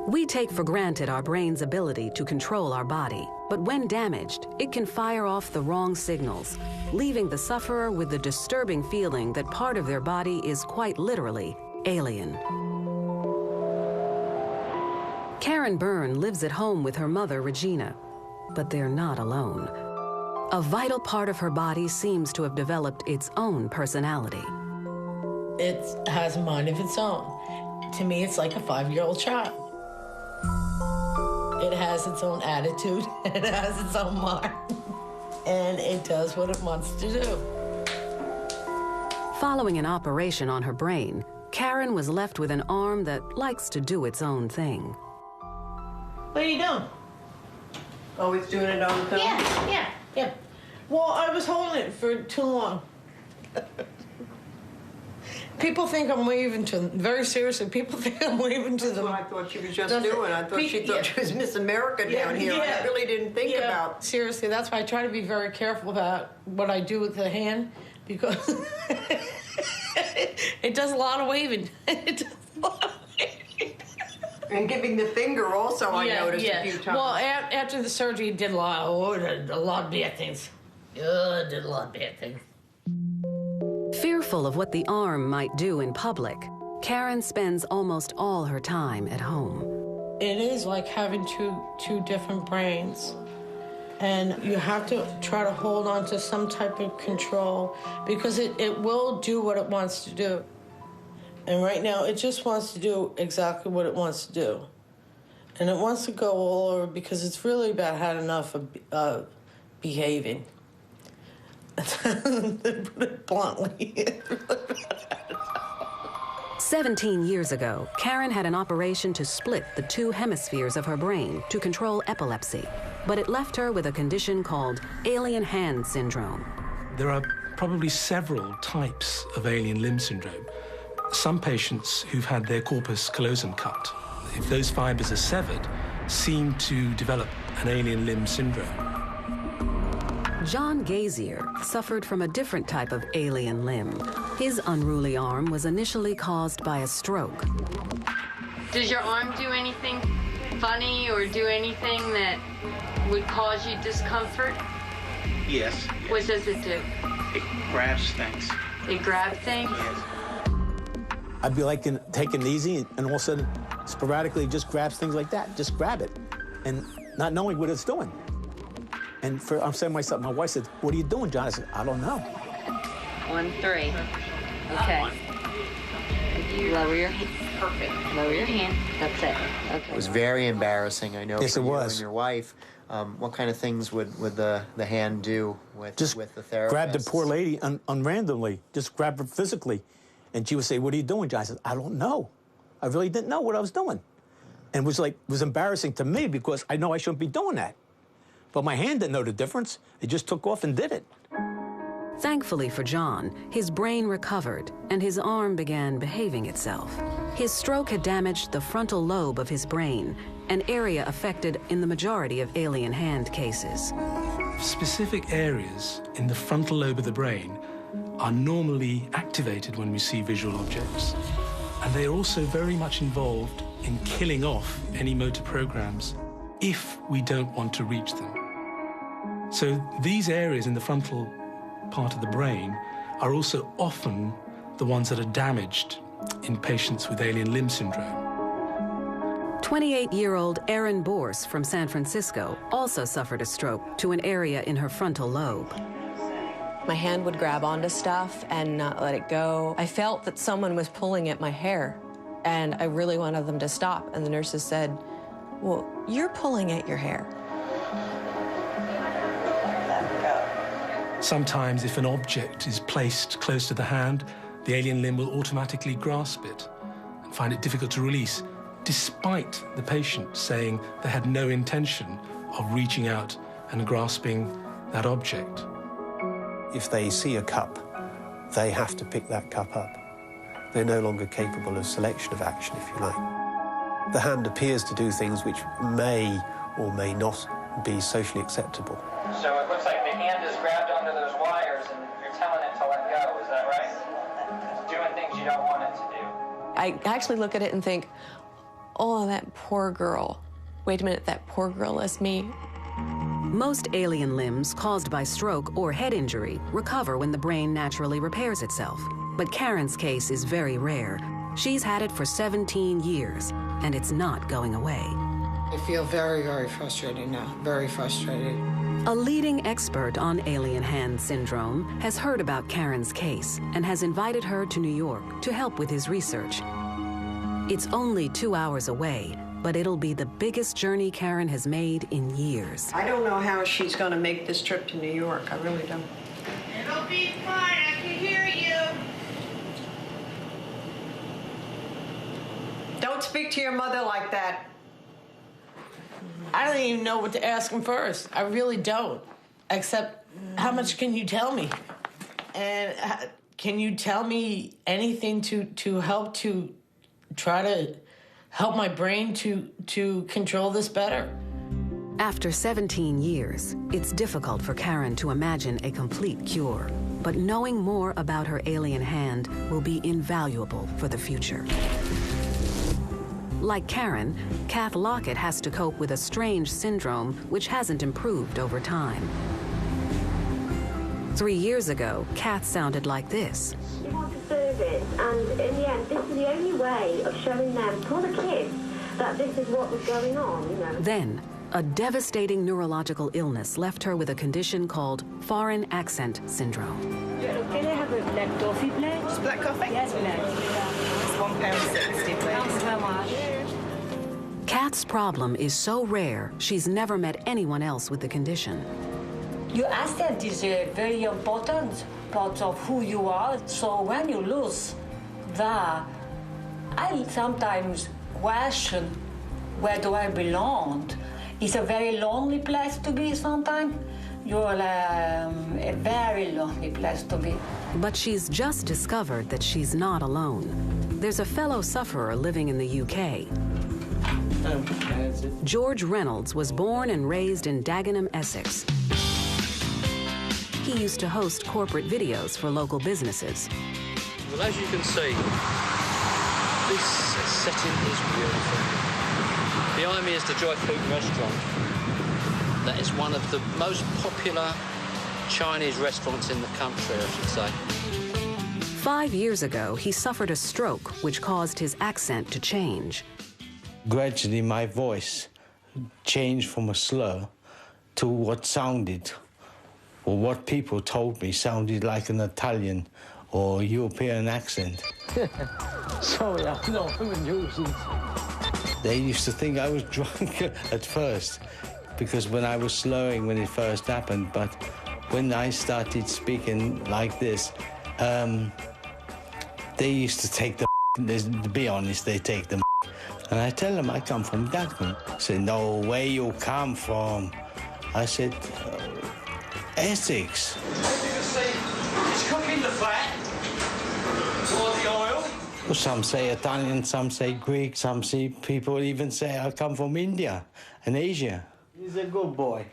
We take for granted our brain's ability to control our body, but when damaged, it can fire off the wrong signals, leaving the sufferer with the disturbing feeling that part of their body is quite literally alien. Karen Byrne lives at home with her mother, Regina, but they're not alone. A vital part of her body seems to have developed its own personality. It has a mind of its own. To me, it's like a 5-year-old child. It has its own attitude, it has its own mind, and it does what it wants to do. Following an operation on her brain, Karen was left with an arm that likes to do its own thing. What are you doing? Always doing it on the phone? Yeah. Well, I was holding it for too long. People think I'm waving to them. Very seriously, people think I'm waving to them. That's what I thought she was just doing. I thought she thought she was Miss America down here. I really didn't think about. Seriously, that's why I try to be very careful about what I do with the hand, because it does a lot of waving. It does a lot of waving. And giving the finger also, I noticed a few times. Well, after the surgery, it did a lot of bad things. Did a lot of bad things. Fearful of what the arm might do in public, Karen spends almost all her time at home. It is like having two different brains. And you have to try to hold on to some type of control, because it will do what it wants to do. And right now, it just wants to do exactly what it wants to do. And it wants to go all over because it's really about had enough of behaving. To put it bluntly. 17 years ago, Karen had an operation to split the 2 hemispheres of her brain to control epilepsy, but it left her with a condition called alien hand syndrome. There are probably several types of alien limb syndrome. Some patients who've had their corpus callosum cut, if those fibers are severed, seem to develop an alien limb syndrome. John Gazier suffered from a different type of alien limb. His unruly arm was initially caused by a stroke. Does your arm do anything? funny or do anything that would cause you discomfort? Yes. What does it do? It grabs things. It grabs things? Yes. I'd be like taking it easy, and all of a sudden, sporadically, just grabs things like that. Just grab it, and not knowing what it's doing. And I'm saying to myself, my wife said, "What are you doing, John?" I said, "I don't know." 1, 3. Okay. Lower your hand. Perfect. Lower your hand. That's it. Okay. It was very embarrassing. I know. Yes, for it you was. and your wife. What kind of things would the hand do with the therapist? Grab the poor lady randomly. Just grab her physically. And she would say, "What are you doing, John?" I said, "I don't know. I really didn't know what I was doing." And it was embarrassing to me because I know I shouldn't be doing that. But my hand didn't know the difference. It just took off and did it. Thankfully for John, his brain recovered and his arm began behaving itself. His stroke had damaged the frontal lobe of his brain, an area affected in the majority of alien hand cases. Specific areas in the frontal lobe of the brain are normally activated when we see visual objects, and they are also very much involved in killing off any motor programs if we don't want to reach them. So these areas in the frontal part of the brain are also often the ones that are damaged in patients with alien limb syndrome. 28-year-old Erin Borse from San Francisco also suffered a stroke to an area in her frontal lobe. My hand would grab onto stuff and not let it go. I felt that someone was pulling at my hair, and I really wanted them to stop. And the nurses said, "Well, you're pulling at your hair." Sometimes if an object is placed close to the hand, the alien limb will automatically grasp it and find it difficult to release, despite the patient saying they had no intention of reaching out and grasping that object. If they see a cup, they have to pick that cup up. They're no longer capable of selection of action, if you like. The hand appears to do things which may or may not be socially acceptable. So it looks like the hand is grabbed onto those wires and you're telling it to let go, is that right? It's doing things you don't want it to do. I actually look at it and think, oh, that poor girl. Wait a minute, that poor girl is me. Most alien limbs caused by stroke or head injury recover when the brain naturally repairs itself. But Karen's case is very rare. She's had it for 17 years, and it's not going away. I feel very, very frustrated now, very frustrated. A leading expert on alien hand syndrome has heard about Karen's case and has invited her to New York to help with his research. It's only 2 hours away, but it'll be the biggest journey Karen has made in years. I don't know how she's going to make this trip to New York. I really don't. It'll be fine. I can hear you. Don't speak to your mother like that. I don't even know what to ask him first. I really don't. Except, how much can you tell me? And can you tell me anything to help to try to help my brain to control this better? After 17 years, it's difficult for Karen to imagine a complete cure. But knowing more about her alien hand will be invaluable for the future. Like Karen, Kath Lockett has to cope with a strange syndrome which hasn't improved over time. 3 years ago, Kath sounded like this. You want to service, and in the end, this is the only way of showing them, for the kids, that this is what was going on, you know. Then, a devastating neurological illness left her with a condition called foreign accent syndrome. Can I have a black coffee, please? Just black coffee? Yes, black. It's £1.60, please. Thanks very much. Kath's problem is so rare, she's never met anyone else with the condition. Your accent is a very important part of who you are. So when you lose that, I sometimes question, where do I belong? It's a very lonely place to be sometimes. You're a very lonely place to be. But she's just discovered that she's not alone. There's a fellow sufferer living in the UK. George Reynolds was born and raised in Dagenham, Essex. He used to host corporate videos for local businesses. Well, as you can see, this setting is beautiful. Behind me is the Joy Food restaurant. That is one of the most popular Chinese restaurants in the country, I should say. 5 years ago, he suffered a stroke, which caused his accent to change. Gradually, my voice changed from a slur to what sounded, or what people told me sounded like an Italian or European accent. Sorry, I'm not using. They used to think I was drunk at first, because when I was slurring when it first happened, but when I started speaking like this, they used to take the to be honest, they take the and I tell them I come from Duckman. They say, no, where you come from? I said, Essex. As you can see, it's cooking the fat or the oil. Well, some say Italian, some say Greek, some see people even say I come from India and Asia. He's a good boy.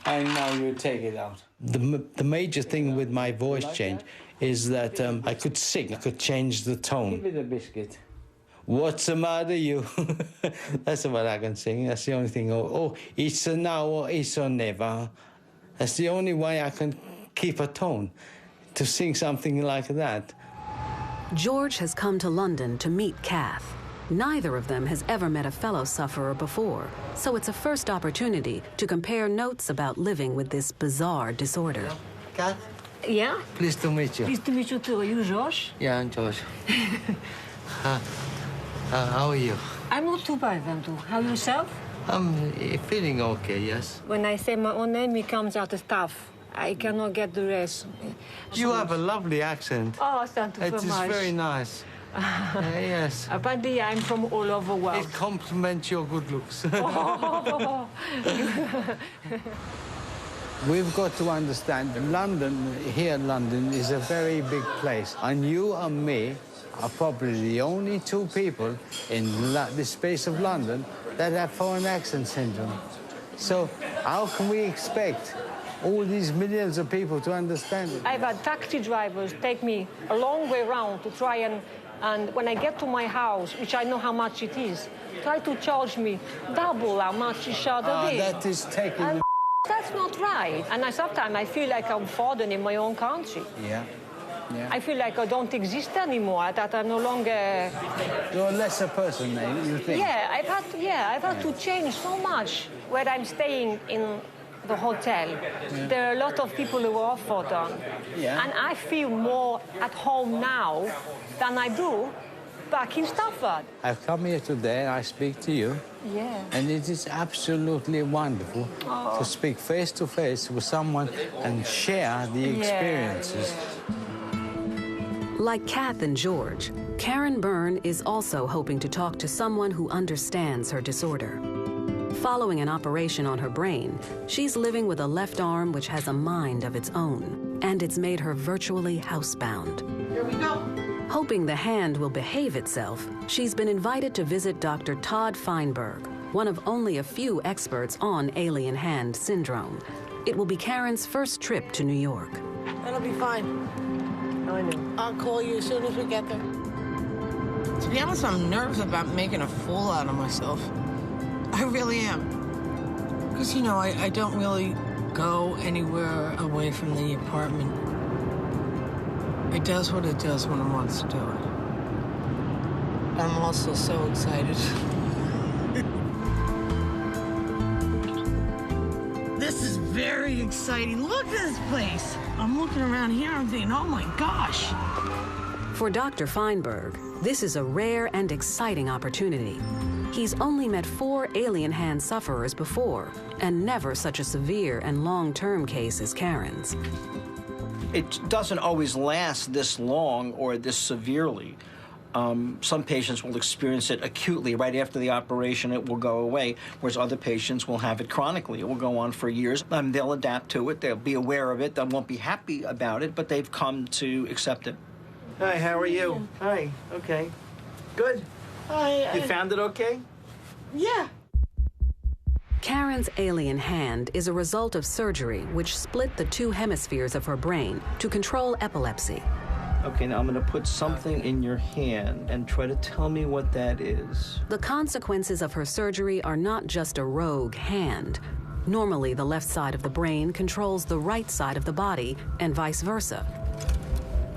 And now you take it out. The major thing with my voice change is that I could sing, I could change the tone. Give me the biscuit. What's the matter, you? That's what I can sing. That's the only thing. Oh, it's a now or it's a never. That's the only way I can keep a tone, to sing something like that. George has come to London to meet Kath. Neither of them has ever met a fellow sufferer before, so it's a first opportunity to compare notes about living with this bizarre disorder. Kath? Yeah? Pleased to meet you. Pleased to meet you too. Are you George? Yeah, I'm George. How are you? I'm not too bad, than too. How yourself? I'm feeling okay, yes. When I say my own name, it comes out as tough. I cannot get the rest. You have a lovely accent. Oh, thank you so much. It is very nice. Yes. Apparently, I'm from all over the world. It complements your good looks. Oh. We've got to understand London, here in London, is a very big place. And you and me are probably the only two people in the space of London that have foreign accent syndrome. So how can we expect all these millions of people to understand it? I've had taxi drivers take me a long way around to try and when I get to my house, which I know how much it is, try to charge me double how much you charge a day. That is taking... That's not right. And sometimes I feel like I'm foreign in my own country. Yeah. Yeah. I feel like I don't exist anymore, that I'm no longer... You're a lesser person, maybe, you think? Yeah, I've had to change so much where I'm staying in the hotel. Yeah. There are a lot of people who are foreign. Yeah. And I feel more at home now than I do back in Stafford. I've come here today and I speak to you. Yeah. And it is absolutely wonderful to speak face to face with someone and share the experiences. Like Kath and George, Karen Byrne is also hoping to talk to someone who understands her disorder. Following an operation on her brain, she's living with a left arm which has a mind of its own, and it's made her virtually housebound. Here we go. Hoping the hand will behave itself, she's been invited to visit Dr. Todd Feinberg, one of only a few experts on alien hand syndrome. It will be Karen's first trip to New York. That'll be fine. I know. I'll call you as soon as we get there. To be honest, I'm nervous about making a fool out of myself. I really am. Because, you know, I don't really go anywhere away from the apartment. It does what it does when it wants to do it. I'm also so excited. This is very exciting. Look at this place. I'm looking around here, I'm thinking, oh my gosh. For Dr. Feinberg, this is a rare and exciting opportunity. He's only met 4 alien hand sufferers before, and never such a severe and long-term case as Karen's. It doesn't always last this long or this severely. Some patients will experience it acutely right after the operation. It will go away, whereas other patients will have it chronically. It will go on for years. They'll adapt to it. They'll be aware of it. They won't be happy about it, but they've come to accept it. Hi, how are you? Hi, okay. Good. Hi. You found it okay? Yeah. Karen's alien hand is a result of surgery which split the 2 hemispheres of her brain to control epilepsy. Okay, now I'm going to put something in your hand and try to tell me what that is. The consequences of her surgery are not just a rogue hand. Normally, the left side of the brain controls the right side of the body, and vice versa.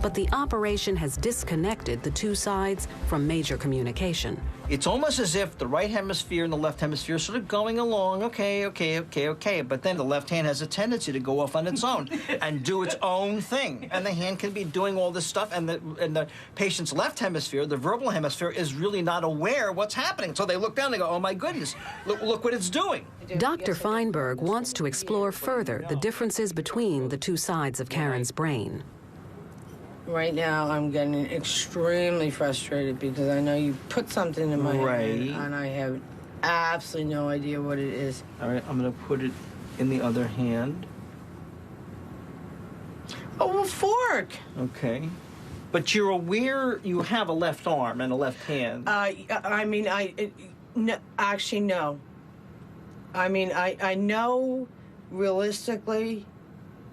But the operation has disconnected the two sides from major communication. It's almost as if the right hemisphere and the left hemisphere are sort of going along, okay, but then the left hand has a tendency to go off on its own and do its own thing. And the hand can be doing all this stuff, and the patient's left hemisphere, the verbal hemisphere, is really not aware what's happening. So they look down and they go, oh my goodness, look what it's doing. Dr. Feinberg wants to explore further the differences between the two sides of Karen's brain. Right now, I'm getting extremely frustrated because I know you put something in my hand, and I have absolutely no idea what it is. All right, I'm going to put it in the other hand. Oh, a fork! Okay. But you're aware you have a left arm and a left hand. No, actually, no. I mean, I know realistically,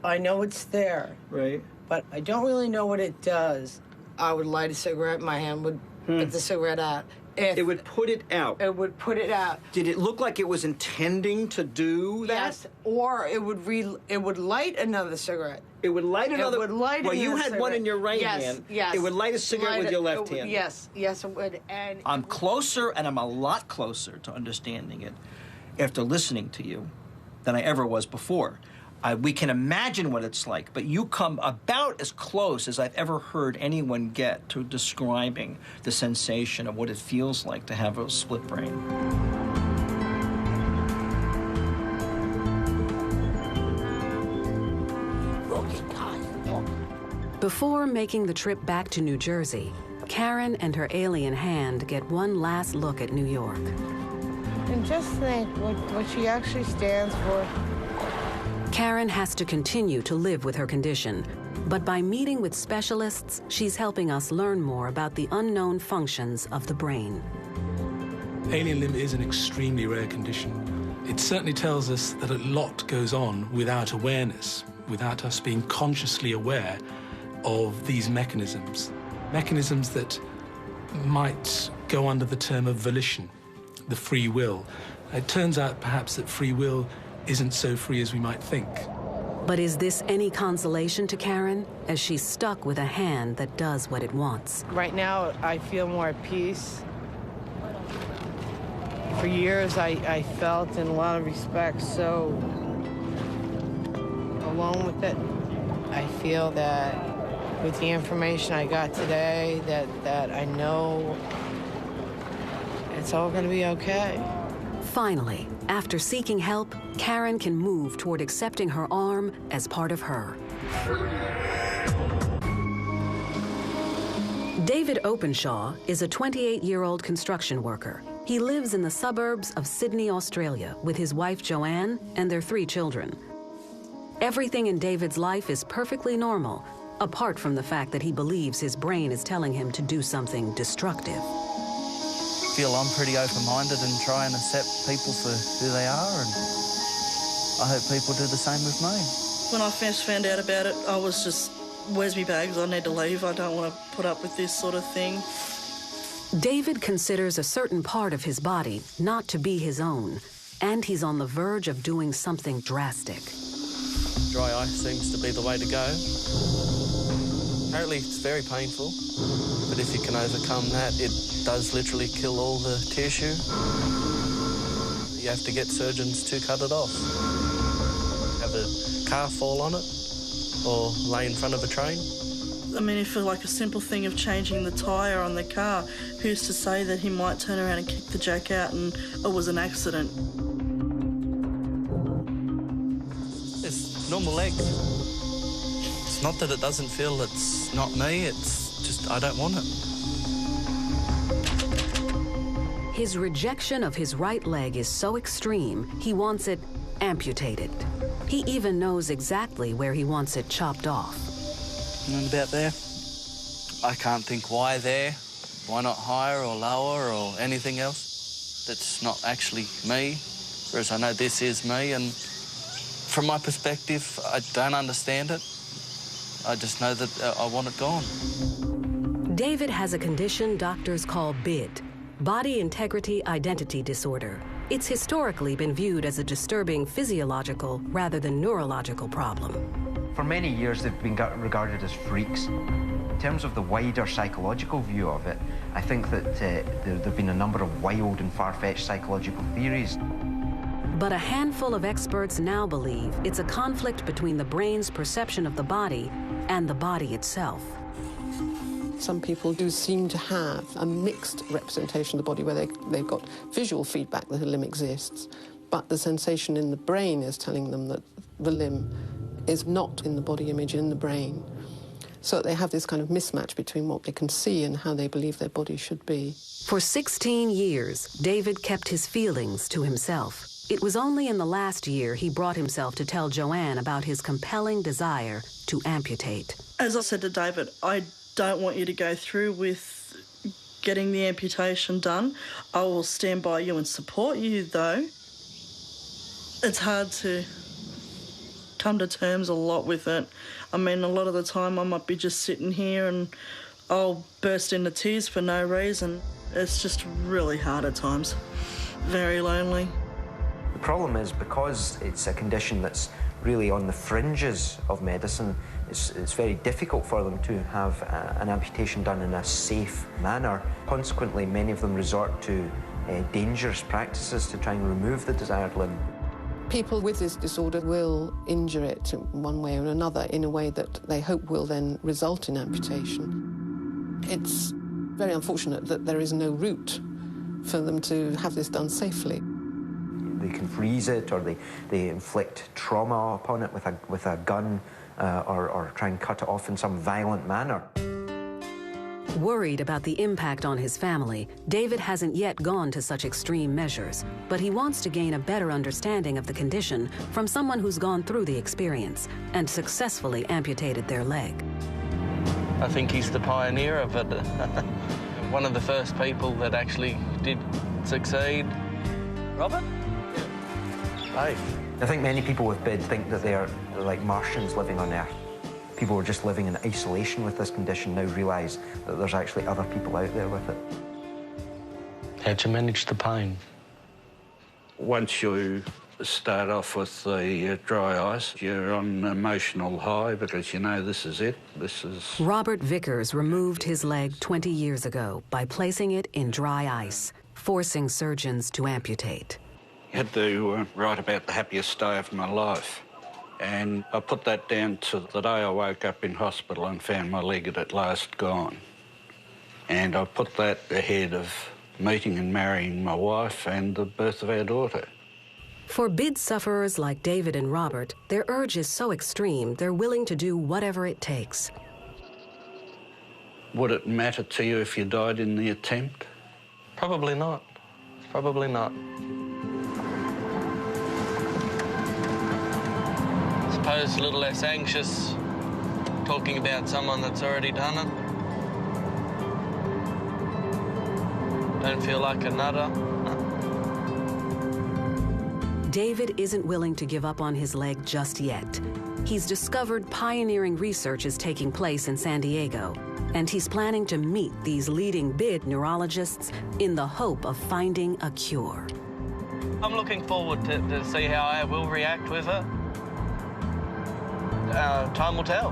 I know it's there. Right. But I don't really know what it does. I would light a cigarette, my hand would put the cigarette out. It would put it out. It would put it out. Did it look like it was intending to do that? Yes, or it would light another cigarette. It would light another. It would light well, another you had cigarette. one in your right hand. Yes. It would light a cigarette with your left hand. Yes, it would. And I'm closer, and I'm a lot closer to understanding it after listening to you than I ever was before. We can imagine what it's like, but you come about as close as I've ever heard anyone get to describing the sensation of what it feels like to have a split brain. Before making the trip back to New Jersey, Karen and her alien hand get one last look at New York. And just think what she actually stands for. Karen has to continue to live with her condition, but by meeting with specialists, she's helping us learn more about the unknown functions of the brain. Alien limb is an extremely rare condition. It certainly tells us that a lot goes on without awareness, without us being consciously aware of these mechanisms. Mechanisms that might go under the term of volition, the free will. It turns out perhaps that free will isn't so free as we might think. But is this any consolation to Karen, as she's stuck with a hand that does what it wants? Right now, I feel more at peace. For years, I felt, in a lot of respects, so alone with it. I feel that with the information I got today, that I know it's all going to be okay. Finally, after seeking help, Karen can move toward accepting her arm as part of her. David Openshaw is a 28-year-old construction worker. He lives in the suburbs of Sydney, Australia, with his wife Joanne and their 3 children. Everything in David's life is perfectly normal, apart from the fact that he believes his brain is telling him to do something destructive. I feel I'm pretty open-minded and try and accept people for who they are, and I hope people do the same with me. When I first found out about it, I was just, where's my bags? I need to leave. I don't want to put up with this sort of thing. David considers a certain part of his body not to be his own, and he's on the verge of doing something drastic. Dry ice seems to be the way to go. Apparently it's very painful, but if you can overcome that, it does literally kill all the tissue. You have to get surgeons to cut it off. Have a car fall on it, or lay in front of a train. I mean, if for like a simple thing of changing the tyre on the car, who's to say that he might turn around and kick the jack out and it was an accident? It's normal legs. It's not that it doesn't feel it's not me, it's just I don't want it. His rejection of his right leg is so extreme, he wants it amputated. He even knows exactly where he wants it chopped off. And about there. I can't think why there. Why not higher or lower or anything else that's not actually me, whereas I know this is me, and from my perspective, I don't understand it. I just know that I want it gone. David has a condition doctors call BID, Body Integrity Identity Disorder. It's historically been viewed as a disturbing physiological rather than neurological problem. For many years, they've been regarded as freaks. In terms of the wider psychological view of it, I think that there have been a number of wild and far-fetched psychological theories. But a handful of experts now believe it's a conflict between the brain's perception of the body and the body itself. Some people do seem to have a mixed representation of the body where they've got visual feedback that a limb exists, but the sensation in the brain is telling them that the limb is not in the body image, in the brain. So they have this kind of mismatch between what they can see and how they believe their body should be. For 16 years, David kept his feelings to himself. It was only in the last year he brought himself to tell Joanne about his compelling desire to amputate. As I said to David, I don't want you to go through with getting the amputation done. I will stand by you and support you, though. It's hard to come to terms a lot with it. I mean, a lot of the time I might be just sitting here and I'll burst into tears for no reason. It's just really hard at times. Very lonely. The problem is, because it's a condition that's really on the fringes of medicine, it's very difficult for them to have an amputation done in a safe manner. Consequently, many of them resort to dangerous practices to try and remove the desired limb. People with this disorder will injure it one way or another in a way that they hope will then result in amputation. It's very unfortunate that there is no route for them to have this done safely. They can freeze it, or they inflict trauma upon it with a gun, or try and cut it off in some violent manner. Worried about the impact on his family, David hasn't yet gone to such extreme measures, but he wants to gain a better understanding of the condition from someone who's gone through the experience and successfully amputated their leg. I think he's the pioneer of it. One of the first people that actually did succeed. Robert? Hey. I think many people with BID think that they're like Martians living on Earth. People who are just living in isolation with this condition now realise that there's actually other people out there with it. How'd you manage the pain? Once you start off with the dry ice, you're on an emotional high because you know this is it. Robert Vickers removed his leg 20 years ago by placing it in dry ice, forcing surgeons to amputate. I had to write about the happiest day of my life. And I put that down to the day I woke up in hospital and found my leg had at last gone. And I put that ahead of meeting and marrying my wife and the birth of our daughter. For BID sufferers like David and Robert, their urge is so extreme, they're willing to do whatever it takes. Would it matter to you if you died in the attempt? Probably not. Probably not. I suppose a little less anxious talking about someone that's already done it. Don't feel like a nutter. David isn't willing to give up on his leg just yet. He's discovered pioneering research is taking place in San Diego, and he's planning to meet these leading BID neurologists in the hope of finding a cure. I'm looking forward to see how I will react with it. Time will tell.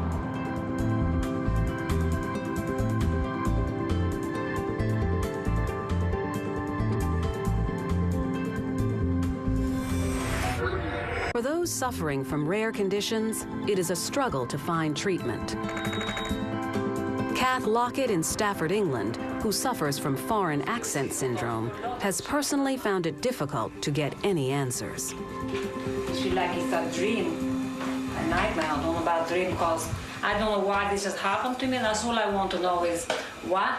For those suffering from rare conditions, it is a struggle to find treatment. Kath Lockett in Stafford, England, who suffers from foreign accent syndrome, has personally found it difficult to get any answers. It's like it's a dream. A nightmare. I don't know about dream because I don't know why this has happened to me. That's all I want to know is what.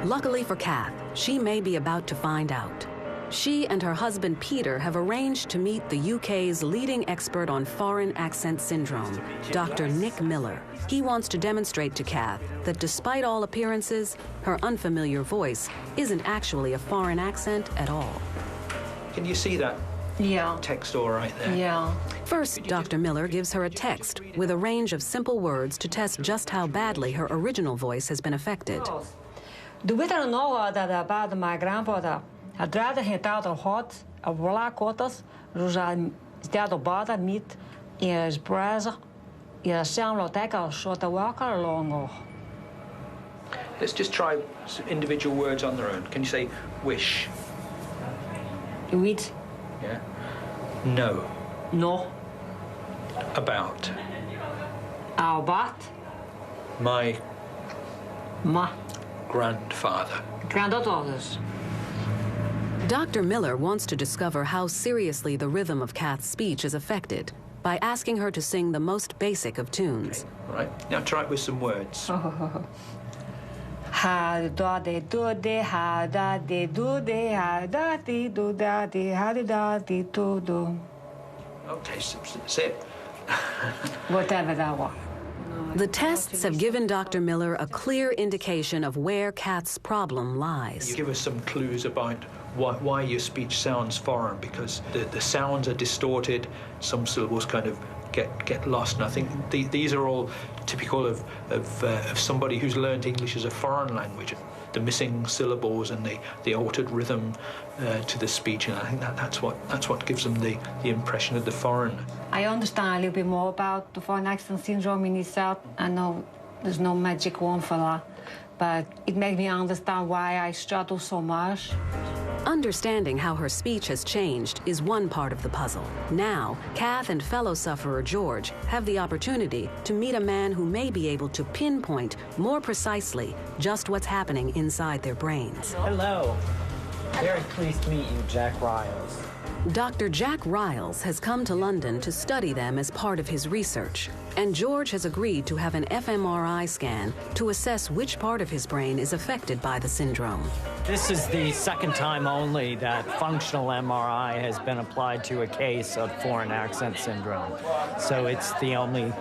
Luckily for Kath, she may be about to find out. She and her husband Peter have arranged to meet the UK's leading expert on foreign accent syndrome, Dr. Nick Miller. He wants to demonstrate to Kath that despite all appearances, her unfamiliar voice isn't actually a foreign accent at all. Can you see that text all right there. Yeah. First, Dr. Miller gives her a text with a range of simple words to test just how badly her original voice has been affected. Do we don't know that about my grandfather? I'd rather hit out a hot, a black waters, instead of bother meat, is brother, is sound like a short walker along. Let's just try individual words on their own. Can you say wish? Wheat. Yeah. No. No. About. About. My Ma. grandfather. Granddaughters. Dr. Miller wants to discover how seriously the rhythm of Kath's speech is affected by asking her to sing the most basic of tunes. All right. Now try it with some words. How da de do de, how da de do de, how da de do da de, how da de do do. Okay, say it. Whatever that was. The tests have given Dr. Miller a clear indication of where Kath's problem lies. You give us some clues about why your speech sounds foreign, because the sounds are distorted, some syllables kind of get lost, and I think these are all typical of somebody who's learned English as a foreign language. The missing syllables and the altered rhythm to the speech, and I think that's what gives them the impression of the foreign. I understand a little bit more about the foreign accent syndrome in itself. I know there's no magic wand for that, but it makes me understand why I struggle so much. Understanding how her speech has changed is one part of the puzzle. Now, Kath and fellow sufferer George have the opportunity to meet a man who may be able to pinpoint more precisely just what's happening inside their brains. Hello. Very pleased to meet you, Jack Riles. Dr. Jack Riles has come to London to study them as part of his research, and George has agreed to have an fMRI scan to assess which part of his brain is affected by the syndrome. This is the second time only that functional MRI has been applied to a case of foreign accent syndrome. So it's the only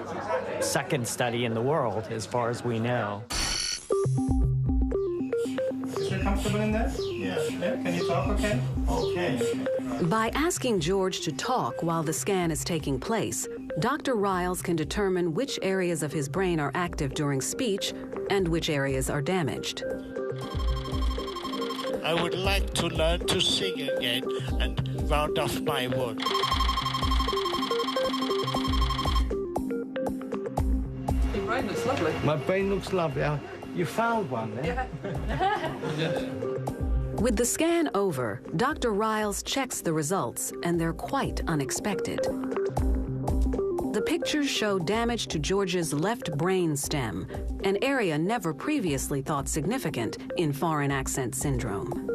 second study in the world, as far as we know. Is you comfortable in this? Yeah. Can you talk okay? Okay. By asking George to talk while the scan is taking place, Dr. Riles can determine which areas of his brain are active during speech and which areas are damaged. I would like to learn to sing again and round off my wood. Your brain looks lovely. My brain looks lovely. You found one there? Yeah. With the scan over, Dr. Riles checks the results, and they're quite unexpected. The pictures show damage to George's left brain stem, an area never previously thought significant in foreign accent syndrome.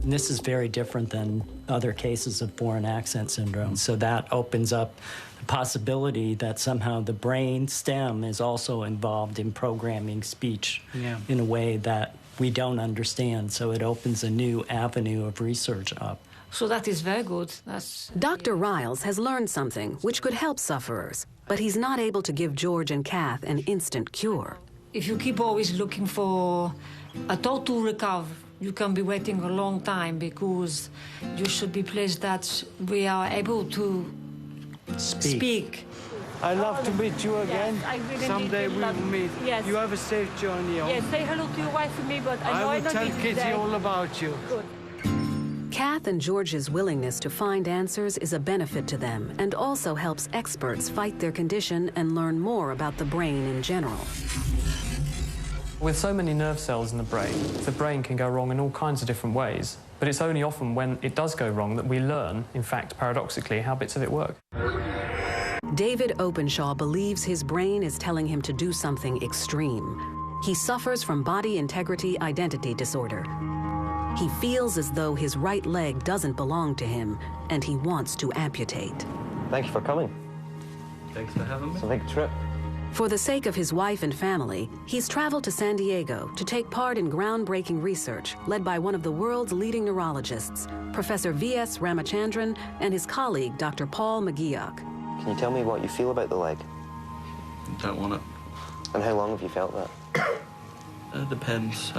This is very different than other cases of foreign accent syndrome. So that opens up the possibility that somehow the brain stem is also involved in programming speech in a way that we don't understand. So it opens a new avenue of research up. So that is very good. Dr. Riles has learned something which could help sufferers, but he's not able to give George and Kath an instant cure. If you keep always looking for a total recovery, you can be waiting a long time, because you should be pleased that we are able to speak. I'd love to meet you again. Yes, I really someday we will meet. Yes. You have a safe journey home. Yes, say hello to your wife for me, but I will tell Kitty all about you. Good. Kath and George's willingness to find answers is a benefit to them and also helps experts fight their condition and learn more about the brain in general. With so many nerve cells in the brain can go wrong in all kinds of different ways. But it's only often when it does go wrong that we learn, in fact, paradoxically, how bits of it work. David Openshaw believes his brain is telling him to do something extreme. He suffers from body integrity identity disorder. He feels as though his right leg doesn't belong to him, and he wants to amputate. Thank you for coming. Thanks for having me. It's a big trip. For the sake of his wife and family, he's traveled to San Diego to take part in groundbreaking research led by one of the world's leading neurologists, Professor V.S. Ramachandran, and his colleague, Dr. Paul McGeoch. Can you tell me what you feel about the leg? Don't want it. And how long have you felt that? It depends.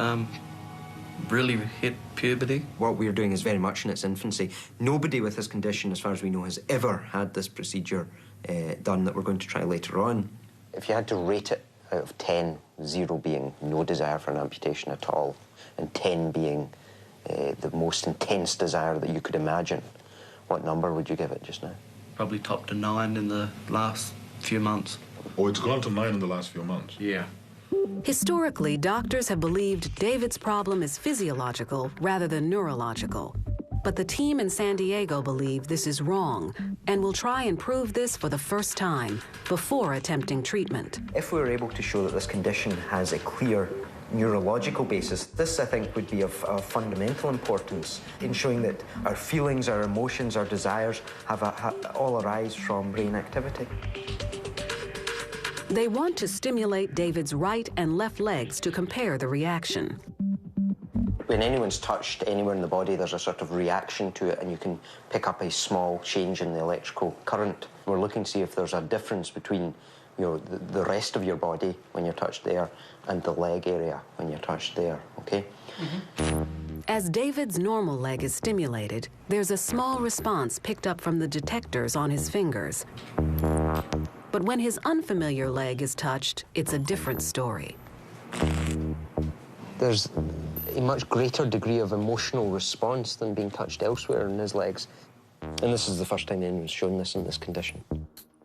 really hit puberty. What we're doing is very much in its infancy. Nobody with this condition, as far as we know, has ever had this procedure done that we're going to try later on. If you had to rate it out of 10, 0 being no desire for an amputation at all, and 10 being the most intense desire that you could imagine, what number would you give it just now? Probably topped to 9 in the last few months. Oh, it's gone to 9 in the last few months? Yeah. Historically, doctors have believed David's problem is physiological rather than neurological. But the team in San Diego believe this is wrong and will try and prove this for the first time before attempting treatment. If we were able to show that this condition has a clear neurological basis, this, I think, would be of fundamental importance in showing that our feelings, our emotions, our desires all arise from brain activity. They want to stimulate David's right and left legs to compare the reaction. When anyone's touched anywhere in the body, there's a sort of reaction to it, and you can pick up a small change in the electrical current. We're looking to see if there's a difference between the rest of your body when you're touched there and the leg area when you're touched there, okay? As David's normal leg is stimulated, there's a small response picked up from the detectors on his fingers. But when his unfamiliar leg is touched, it's a different story. There's a much greater degree of emotional response than being touched elsewhere in his legs. And this is the first time anyone's shown this in this condition.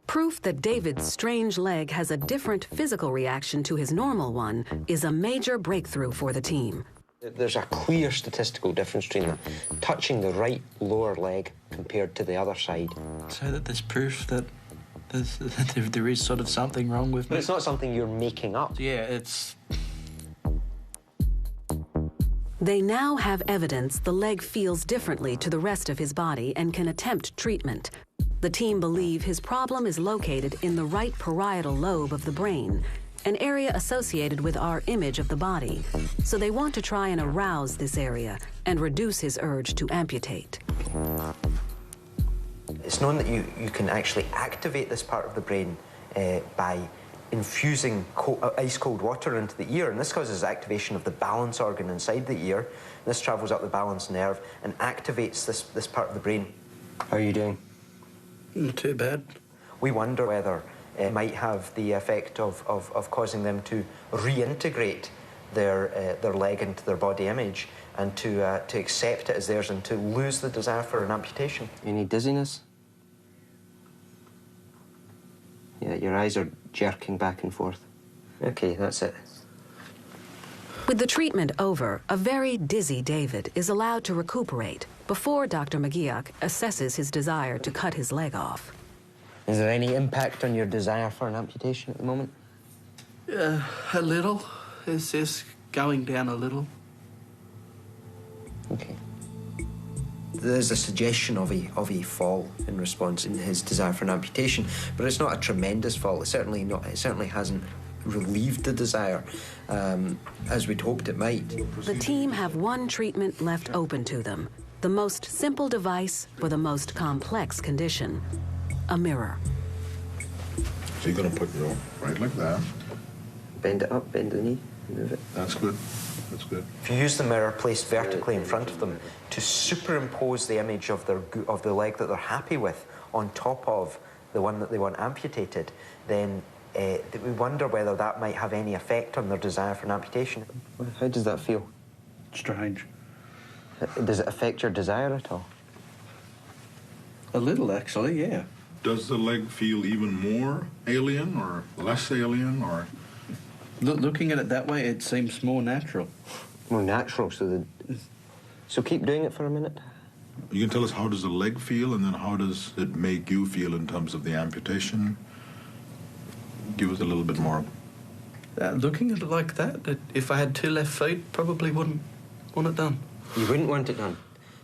Proof that David's strange leg has a different physical reaction to his normal one is a major breakthrough for the team. There's a clear statistical difference between touching the right lower leg compared to the other side. So that there's proof that there is sort of something wrong with me. But it's not something you're making up. Yeah, it's... They now have evidence the leg feels differently to the rest of his body and can attempt treatment. The team believe his problem is located in the right parietal lobe of the brain, an area associated with our image of the body. So they want to try and arouse this area and reduce his urge to amputate. It's known that you can actually activate this part of the brain by infusing ice-cold water into the ear, and this causes activation of the balance organ inside the ear. This travels up the balance nerve and activates this part of the brain. How are you doing? Not too bad. We wonder whether it might have the effect of causing them to reintegrate their leg into their body image and to accept it as theirs and to lose the desire for an amputation. Any dizziness? Yeah, your eyes are jerking back and forth. Okay, that's it. With the treatment over, a very dizzy David is allowed to recuperate before Dr. McGeoch assesses his desire to cut his leg off. Is there any impact on your desire for an amputation at the moment? A little. It's just going down a little. Okay. There's a suggestion of a fall in response in his desire for an amputation, but it's not a tremendous fall. It certainly hasn't relieved the desire as we'd hoped it might. The team have one treatment left open to them, the most simple device for the most complex condition, a mirror. So you're going to put your right leg there. Bend it up, bend the knee, move it. That's good. That's good. If you use the mirror placed vertically in front of them to superimpose the image of the leg that they're happy with on top of the one that they want amputated, then we wonder whether that might have any effect on their desire for an amputation. How does that feel? Strange. Does it affect your desire at all? A little, actually, yeah. Does the leg feel even more alien or less alien, or...? Looking at it that way, it seems more natural. More natural, so keep doing it for a minute. You can tell us, how does the leg feel, and then how does it make you feel in terms of the amputation? Give us a little bit more. Looking at it like that, if I had 2 left feet, probably wouldn't want it done. You wouldn't want it done?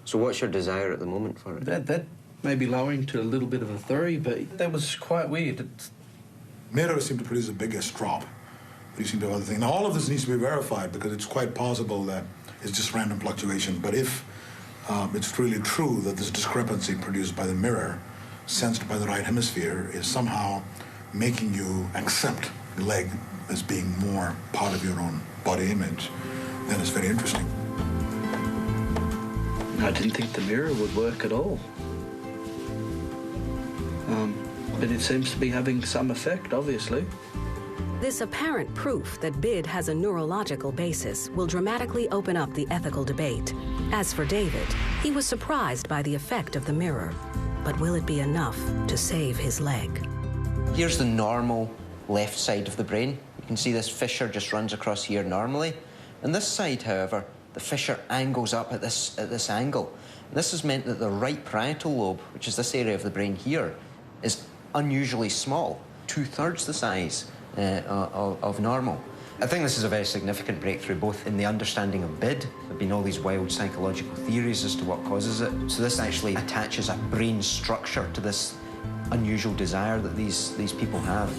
So what's your desire at the moment for it? That may be lowering to a little bit of a 3, but that was quite weird. Mirrors seem to produce the biggest drop. You seem to have other things. Now, all of this needs to be verified because it's quite possible that it's just random fluctuation. But if it's really true that this discrepancy produced by the mirror, sensed by the right hemisphere, is somehow making you accept the leg as being more part of your own body image, then it's very interesting. I didn't think the mirror would work at all. But it seems to be having some effect, obviously. This apparent proof that BID has a neurological basis will dramatically open up the ethical debate. As for David, he was surprised by the effect of the mirror. But will it be enough to save his leg? Here's the normal left side of the brain. You can see this fissure just runs across here normally. And this side, however, the fissure angles up at this angle. And this has meant that the right parietal lobe, which is this area of the brain here, is unusually small, 2/3 the size of normal. I think this is a very significant breakthrough, both in the understanding of BID. There have been all these wild psychological theories as to what causes it. So this actually attaches a brain structure to this unusual desire that these people have.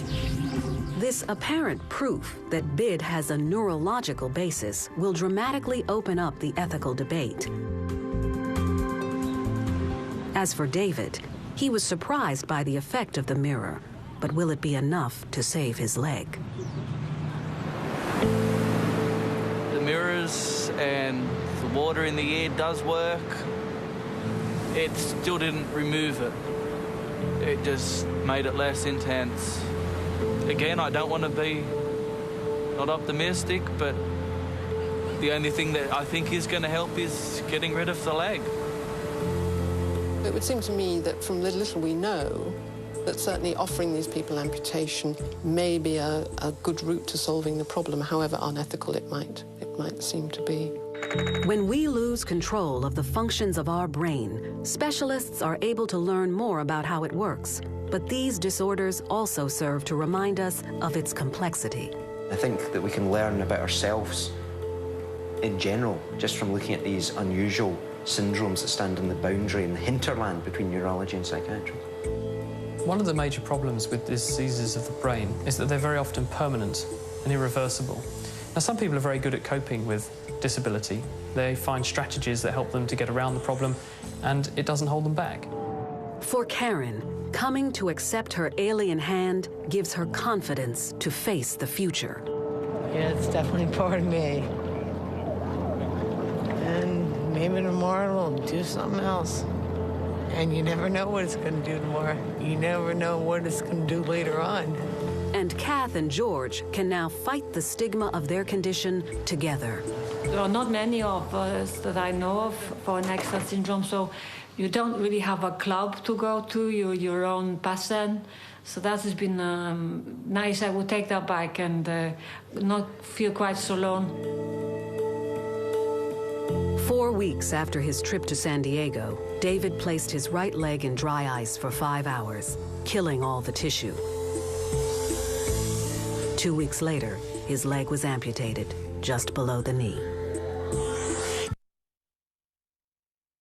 This apparent proof that BID has a neurological basis will dramatically open up the ethical debate. As for David, he was surprised by the effect of the mirror, but will it be enough to save his leg? The mirrors and the water in the ear does work. It still didn't remove it. It just made it less intense. Again, I don't want to be not optimistic, but the only thing that I think is going to help is getting rid of the leg. It would seem to me that from the little we know, that certainly offering these people amputation may be a good route to solving the problem, however unethical it might seem to be. When we lose control of the functions of our brain, specialists are able to learn more about how it works. But these disorders also serve to remind us of its complexity. I think that we can learn about ourselves in general, just from looking at these unusual syndromes that stand on the boundary and the hinterland between neurology and psychiatry. One of the major problems with diseases of the brain is that they're very often permanent and irreversible. Now, some people are very good at coping with disability. They find strategies that help them to get around the problem, and it doesn't hold them back. For Karen, coming to accept her alien hand gives her confidence to face the future. Yeah, it's definitely part of me. And maybe tomorrow it'll do something else. And you never know what it's going to do tomorrow. You never know what it's going to do later on. And Kath and George can now fight the stigma of their condition together. There are not many of us that I know of for Nexa syndrome, so you don't really have a club to go to, you're your own person. So that has been nice. I would take that back and not feel quite so alone. 4 weeks after his trip to San Diego, David placed his right leg in dry ice for 5 hours, killing all the tissue. 2 weeks later, his leg was amputated just below the knee.